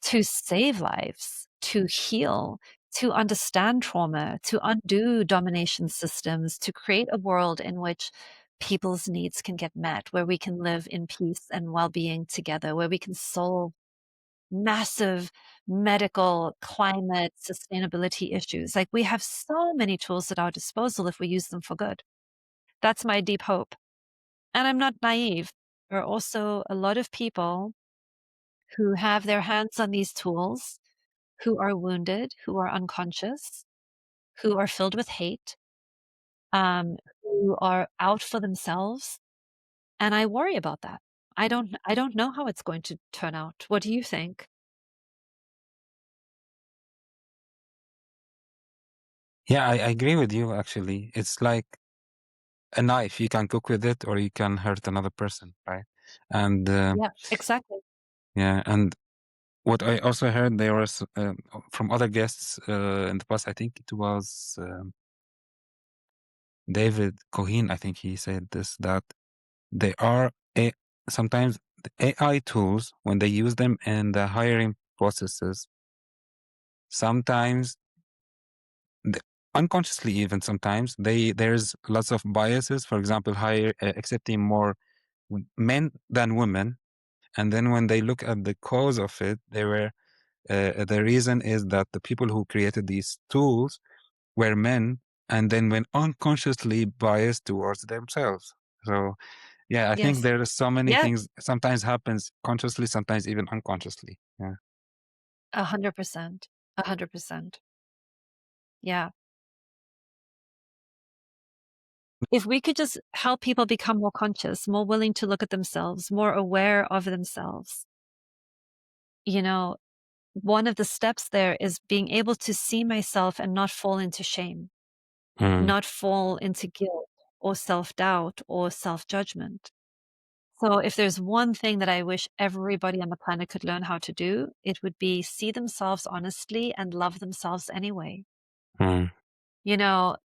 to save lives, to heal, to understand trauma, to undo domination systems, to create a world in which people's needs can get met, where we can live in peace and well-being together, where we can solve massive medical, climate, sustainability issues. Like we have so many tools at our disposal if we use them for good. That's my deep hope. And I'm not naive. There are also a lot of people who have their hands on these tools, who are wounded, who are unconscious, who are filled with hate, who are out for themselves. And I worry about that. I don't know how it's going to turn out. What do you think? Yeah, I agree with you actually. It's like a knife. You can cook with it or you can hurt another person, right? And Yeah, exactly. yeah, and what I also heard there was from other guests in the past, I think it was David Cohen, I think he said this, that they are sometimes the AI tools, when they use them in the hiring processes, sometimes th- unconsciously even sometimes there's lots of biases. For example, accepting more men than women, and then when they look at the cause of it, the reason is that the people who created these tools were men, and then went unconsciously biased towards themselves. So yeah, I think Yes. there are so many Yeah, things sometimes happens consciously, sometimes even unconsciously. Yeah. 100%. 100%. Yeah. If we could just help people become more conscious, more willing to look at themselves, more aware of themselves, you know, one of the steps there is being able to see myself and not fall into shame, Mm, not fall into guilt or self-doubt or self-judgment. So if there's one thing that I wish everybody on the planet could learn how to do, it would be see themselves honestly and love themselves anyway. mm, You know,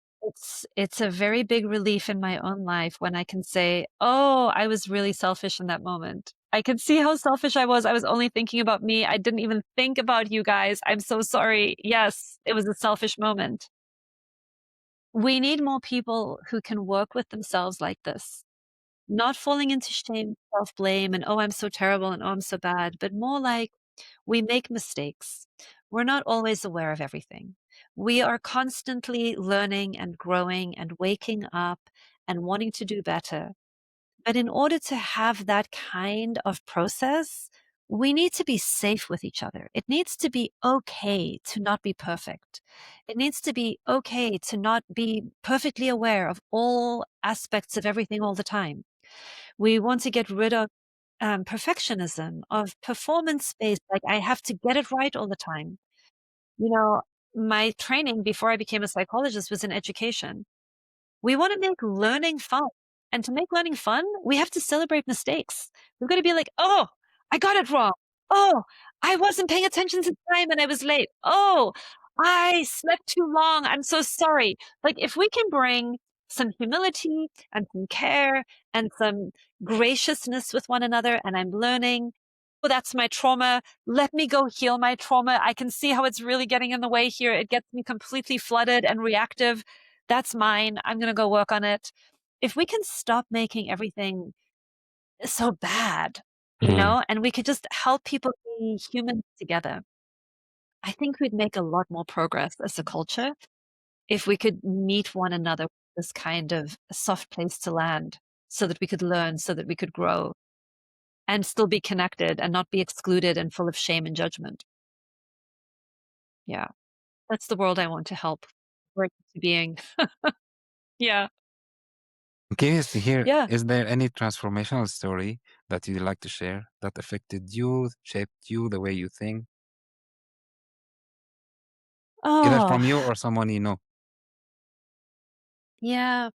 it's a very big relief in my own life when I can say, "Oh, I was really selfish in that moment. I can see how selfish I was. I was only thinking about me. I didn't even think about you guys. I'm so sorry. Yes, it was a selfish moment." We need more people who can work with themselves like this, not falling into shame, self-blame, and, "Oh, I'm so terrible," and, "Oh, I'm so bad," but more like, we make mistakes. We're not always aware of everything. We are constantly learning and growing and waking up and wanting to do better. But in order to have that kind of process, we need to be safe with each other. It needs to be okay to not be perfect. It needs to be okay to not be perfectly aware of all aspects of everything all the time. We want to get rid of perfectionism, of performance based, like I have to get it right all the time. You know, my training before I became a psychologist was in education. We want to make learning fun. And to make learning fun, we have to celebrate mistakes. We've got to be like, oh, I got it wrong. Oh, I wasn't paying attention to time and I was late. Oh, I slept too long. I'm so sorry. Like, if we can bring some humility and some care and some graciousness with one another, and I'm learning, oh, that's my trauma. Let me go heal my trauma. I can see how it's really getting in the way here. It gets me completely flooded and reactive. That's mine. I'm going to go work on it. if we can stop making everything so bad, Mm. and we could just help people be human together, I think we'd make a lot more progress as a culture if we could meet one another with this kind of soft place to land so that we could learn, so that we could grow and still be connected and not be excluded and full of shame and judgment. Yeah, that's the world I want to help bring into being. Yeah. I'm curious to hear, Yeah. is there any transformational story that you'd like to share that affected you, shaped you, the way you think, either Oh, from you or someone you know? yeah.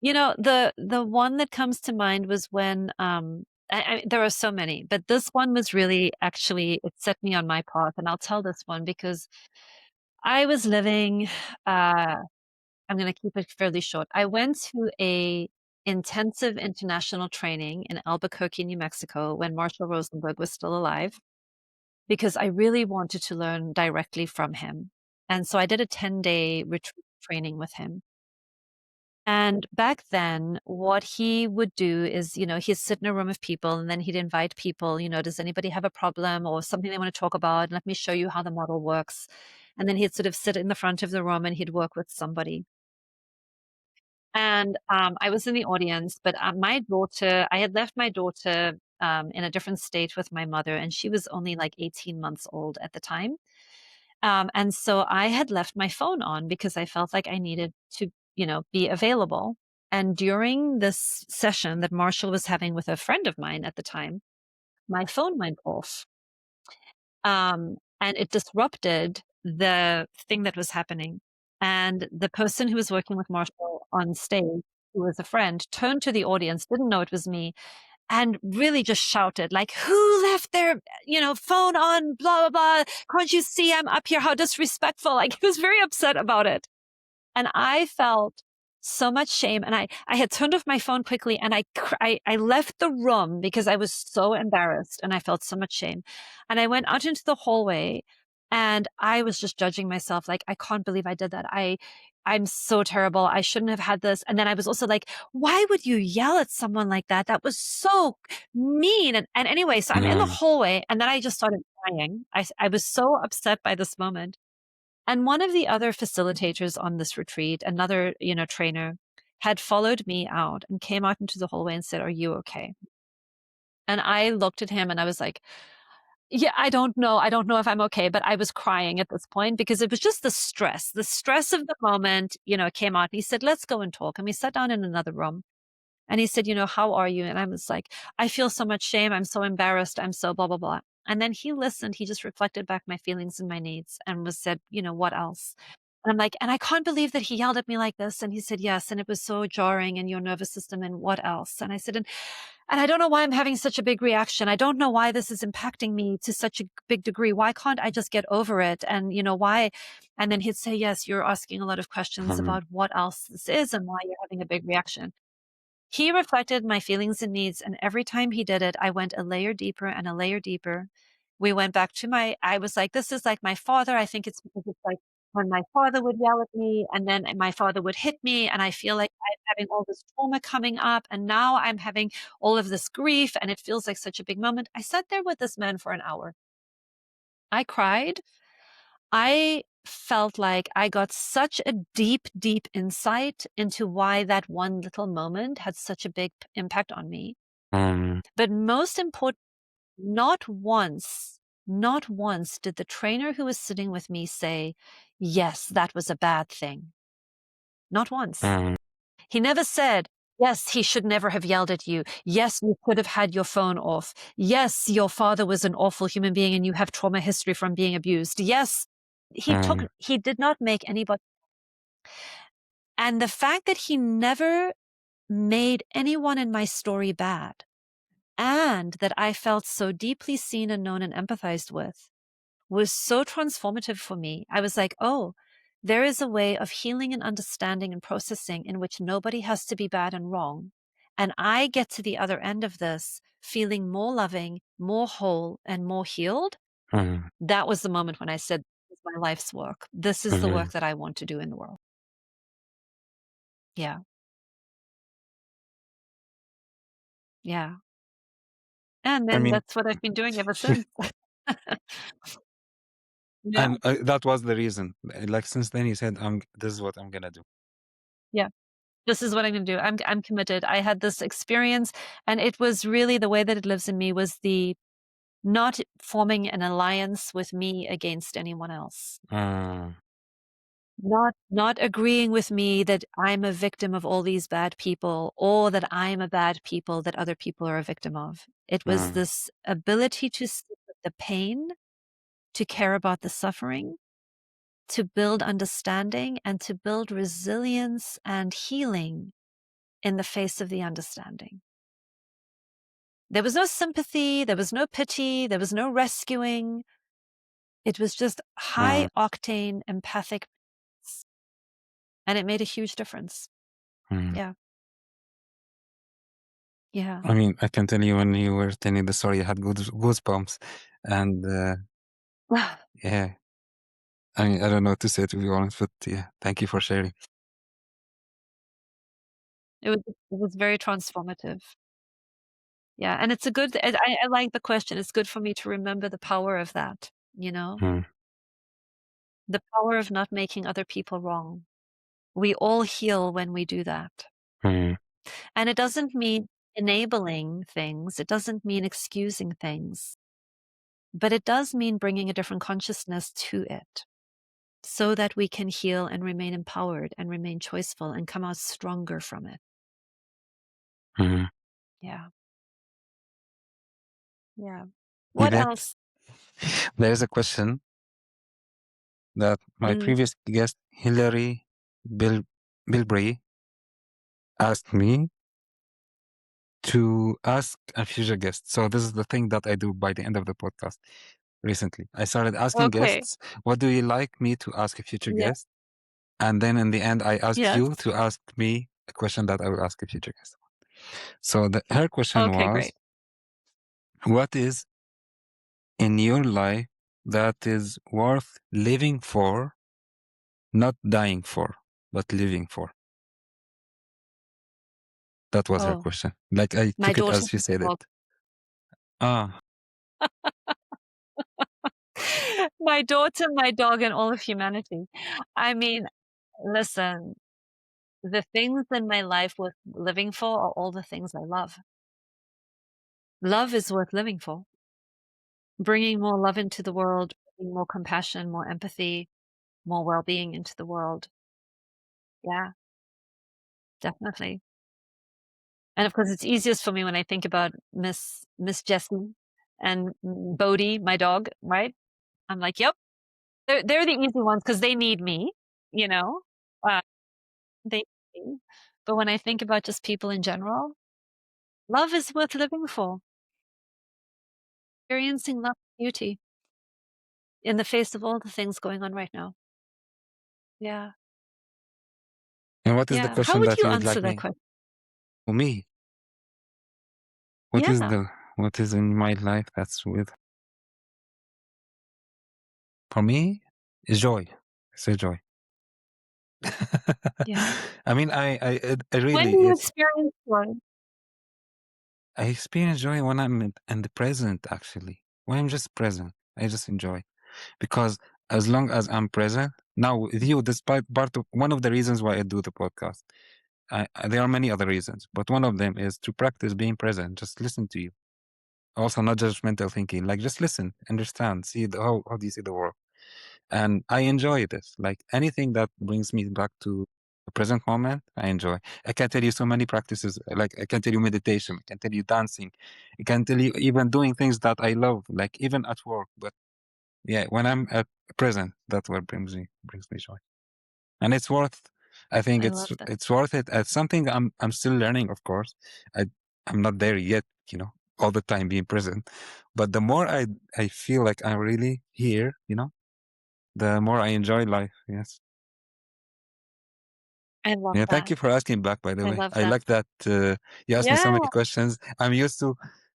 The one that comes to mind was when, there are so many, but this one was really actually it set me on my path, and I'll tell this one because I was living, uh I'm gonna keep it fairly short. I went to a intensive international training in Albuquerque, New Mexico, when Marshall Rosenberg was still alive, because I really wanted to learn directly from him. And so I did a 10-day retreat training with him. And back then, what he would do is, he'd sit in a room of people and then he'd invite people, does anybody have a problem or something they want to talk about? Let me show you how the model works. And then he'd sort of sit in the front of the room and he'd work with somebody. And I was in the audience, but I had left my daughter in a different state with my mother, and she was only like 18 months old at the time. And so I had left my phone on because I felt like I needed to, be available. And during this session that Marshall was having with a friend of mine at the time, my phone went off. And it disrupted the thing that was happening. And the person who was working with Marshall on stage, who was a friend, turned to the audience, didn't know it was me, and really just shouted, like, "Who left their, phone on? Blah, blah, blah. Can't you see I'm up here? How disrespectful." Like, he was very upset about it. And I felt so much shame, and I had turned off my phone quickly, and I left the room because I was so embarrassed, and I felt so much shame. And I went out into the hallway, and I was just judging myself, like, "I can't believe I did that. I'm so terrible. I shouldn't have had this." And then I was also like, "Why would you yell at someone like that? That was so mean." And anyway, so I'm in the Mm. hallway, and then I just started crying. I was so upset by this moment. And one of the other facilitators on this retreat, another, trainer, had followed me out and came out into the hallway and said, "Are you okay?" And I looked at him and I was like, "Yeah, I don't know. I don't know if I'm okay." But I was crying at this point because it was just the stress of the moment, came out. And he said, "Let's go and talk." And we sat down in another room. And he said, "How are you?" And I was like, "I feel so much shame. I'm so embarrassed. I'm so blah, blah, blah." And then he listened. He just reflected back my feelings and my needs and was said, "What else?" And I'm like, "And I can't believe that he yelled at me like this." And he said, "Yes. And it was so jarring in your nervous system. And what else?" And I said, and I don't know why I'm having such a big reaction. I don't know why this is impacting me to such a big degree. Why can't I just get over it? And, why?" And then he'd say, "Yes, you're asking a lot of questions Mm. about what else this is and why you're having a big reaction." He reflected my feelings and needs, and every time he did it, I went a layer deeper and a layer deeper. We went back to I was like, "This is like my father. I think it's because it's like when my father would yell at me and then my father would hit me, and I feel like I'm having all this trauma coming up, and now I'm having all of this grief, and it feels like such a big moment." I sat there with this man for an hour. I cried. I felt like I got such a deep, deep insight into why that one little moment had such a big impact on me. Mm. But most important, not once, not once did the trainer who was sitting with me say, "Yes, that was a bad thing." Not once. Mm. He never said, "Yes, he should never have yelled at you. Yes, you could have had your phone off. Yes, your father was an awful human being and you have trauma history from being abused. Yes." Mm. He did not make anybody. And the fact that he never made anyone in my story bad, and that I felt so deeply seen and known and empathized with, was so transformative for me. I was like, "Oh, there is a way of healing and understanding and processing in which nobody has to be bad and wrong. And I get to the other end of this feeling more loving, more whole, and more healed." Mm. That was the moment when I said, "This is my life's work. This is the Mhm. work that I want to do in the world." Yeah. Yeah. And I then mean, that's what I've been doing ever since. Yeah. and that was the reason. Like since then, you said, This is what I'm gonna do." Yeah. This is what I'm gonna do. I'm committed. I had this experience, and it was really the way that it lives in me was the not forming an alliance with me against anyone else. Uh, Not agreeing with me that I'm a victim of all these bad people or that I'm a bad people that other people are a victim of. It was uh, this ability to sit with the pain, to care about the suffering, to build understanding, and to build resilience and healing in the face of the understanding. There was no sympathy, there was no pity, there was no rescuing. It was just high uh, octane empathic, and it made a huge difference. uh. Yeah. Yeah. I mean, I can tell you when you were telling the story, I had goosebumps, and yeah. I mean, I don't know what to say, to be honest, but yeah, thank you for sharing. It was very transformative. Yeah, and it's a good I like the question. It's good for me to remember the power of that, you know? Mm, The power of not making other people wrong. We all heal when we do that. mm, And it doesn't mean enabling things, it doesn't mean excusing things, but it does mean bringing a different consciousness to it so that we can heal and remain empowered and remain choiceful and come out stronger from it. mm. Yeah. Yeah. What Yvette, else? there's a question that my Mm, previous guest, Hillary Bilbrey, asked me to ask a future guest. So this is the thing that I do by the end of the podcast. Recently, I started asking okay. guests, "What do you like me to ask a future Yeah. guest?" And then in the end, I asked Yes. you to ask me a question that I will ask a future guest. So her question Okay, was, great. "What is in your life that is worth living for, not dying for, but living for?" That was her Oh, question. Like I my took it daughter as she and my said it. dog. Ah, My daughter, my dog, and all of humanity. I mean, listen, the things in my life worth living for are all the things I love. Love is worth living for. Bringing more love into the world, bringing more compassion, more empathy, more well-being into the world. Yeah, definitely. And of course, it's easiest for me when I think about Miss Jessie and Bodhi, my dog, right? I'm like, "Yep, they're the easy ones because they need me, you know? Uh, they need me." But when I think about just people in general, love is worth living for. Experiencing love and beauty in the face of all the things going on right now. Yeah, and what is the yeah. How question would that you you would answer like that me? question? For me, what is Yeah, the what is in my life that's with for me is joy. It's a joy. yeah. I mean, I When really do you it's experience joy? I experience joy when I'm in the present. Actually, when I'm just present, I just enjoy because as long as I'm present now with you, despite part of one of the reasons why I do the podcast. There are many other reasons, but one of them is to practice being present. Just listen to you. Also, not judgmental thinking. Like just listen, understand, see how do you see the world. And I enjoy this. Like anything that brings me back to the present moment, I enjoy. I can tell you so many practices. Like I can tell you meditation. I can tell you dancing. I can tell you even doing things that I love, like even at work. But yeah, when I'm at present, that's what brings me joy. And it's worth. I think I it's love that. it's worth it. It's something I'm still learning, of course. I I'm not there yet, all the time being present. But the more I feel like I'm really here, the more I enjoy life. Yes. I love Yeah. Thank that. you for asking back, by the I way. love I that. like that you asked me so Yeah, many questions. I'm used to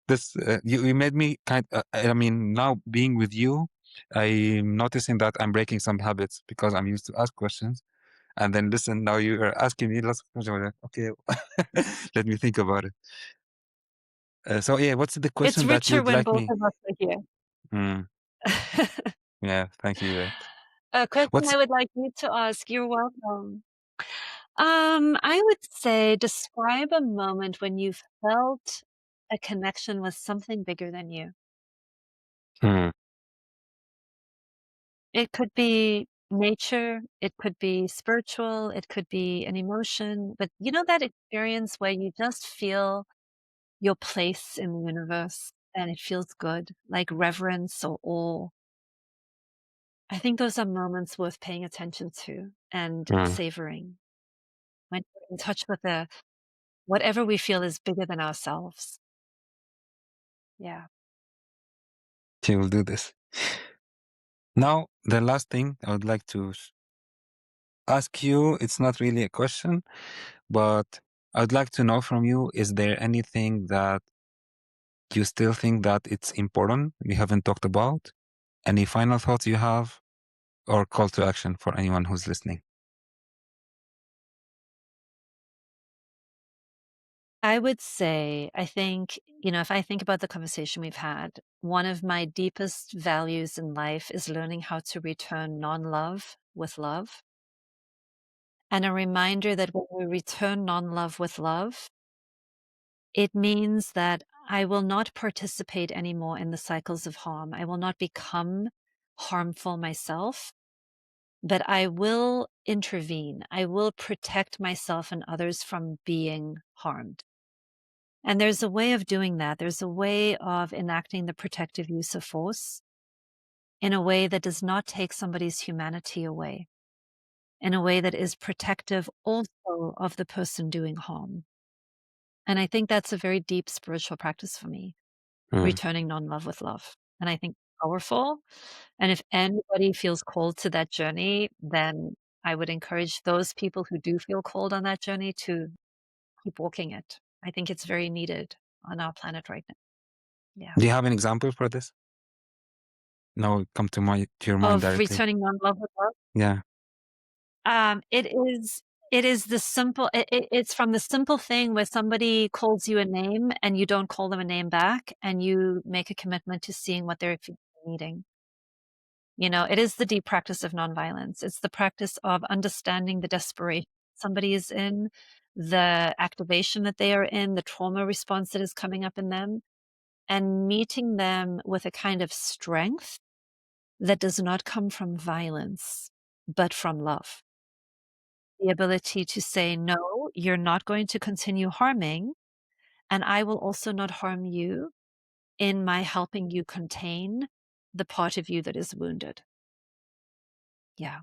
this. You made me I mean, now being with you, I'm noticing that I'm breaking some habits because I'm used to ask questions and then listen. Now you are asking me lots of questions. I'm like, okay, let me think about it. So yeah, what's the It's question that richer you'd when like both me? of us are here. Mm, yeah, thank you, Yvette. A question What's I would like you to ask. You're welcome. I would say describe a moment when you felt a connection with something bigger than you. mm, It could be nature, it could be spiritual, it could be an emotion, but you know that experience where you just feel your place in the universe and it feels good, like reverence or awe. I think those are moments worth paying attention to and mm. savoring when you're in touch with the whatever we feel is bigger than ourselves. Yeah. She will do this. Now, the last thing I would like to ask you, it's not really a question, but I'd like to know from you, is there anything that you still think that it's important we haven't talked about? Any final thoughts you have or call to action for anyone who's listening? I would say, I think, if I think about the conversation we've had, one of my deepest values in life is learning how to return non-love with love. And a reminder that when we return non-love with love, it means that I will not participate anymore in the cycles of harm. I will not become harmful myself, but I will intervene. I will protect myself and others from being harmed. And there's a way of doing that. There's a way of enacting the protective use of force in a way that does not take somebody's humanity away, in a way that is protective also of the person doing harm. And I think that's a very deep spiritual practice for me, Mm. returning non-love with love. And I think powerful. And if anybody feels called to that journey, then I would encourage those people who do feel called on that journey to keep walking it. I think it's very needed on our planet right now. Yeah. Do you have an example for this? No, come to your mind Of directly. returning non-love with love? Yeah. It is the simple it's from the simple thing where somebody calls you a name and you don't call them a name back, and you make a commitment to seeing what they're needing. It is the deep practice of nonviolence. It's the practice of understanding the desperation somebody is in, the activation that they are in, the trauma response that is coming up in them, and meeting them with a kind of strength that does not come from violence, but from love. The ability to say, no, you're not going to continue harming, and I will also not harm you in my helping you contain the part of you that is wounded. Yeah,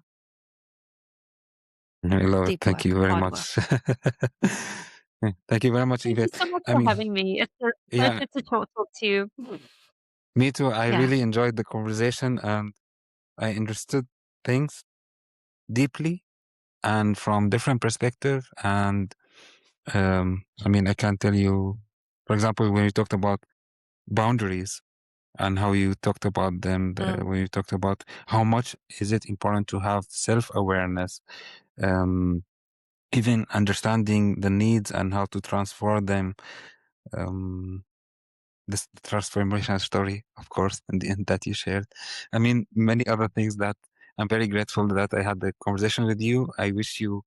I love it. deep Thank you work, very hard work. much. Thank you very much, Thank you Yvette. so much I for mean, having me. It's a yeah, pleasure to talk to you. me too. I Yeah, really enjoyed the conversation and I understood things deeply and from different perspective. And I mean, I can tell you, for example, when you talked about boundaries and how you talked about them, mm, when you talked about how much is it important to have self-awareness, um, even understanding the needs and how to transform them. Um, this transformation story, of course, in the end that you shared. I mean, many other things that I'm very grateful that I had the conversation with you. I wish you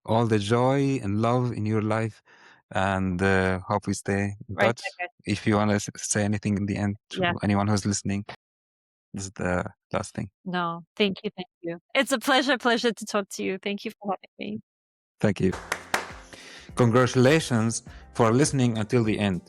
all the joy and love in your life and hope we stay in right touch. back. If you want to say anything in the end Yeah, to anyone who's listening, this is the last thing. no, thank you, thank you. It's a pleasure to talk to you. Thank you for having me. Thank you. Congratulations for listening until the end.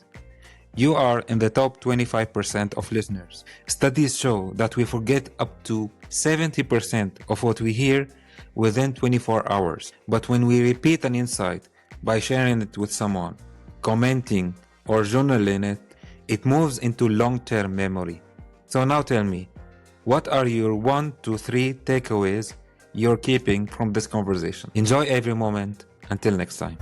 You are in the top 25% of listeners. Studies show that we forget up to 70% of what we hear within 24 hours. But when we repeat an insight by sharing it with someone, commenting, or journaling it, it moves into long-term memory. So now tell me, what are your 1 to 3 takeaways you're keeping from this conversation? Enjoy every moment. Until next time.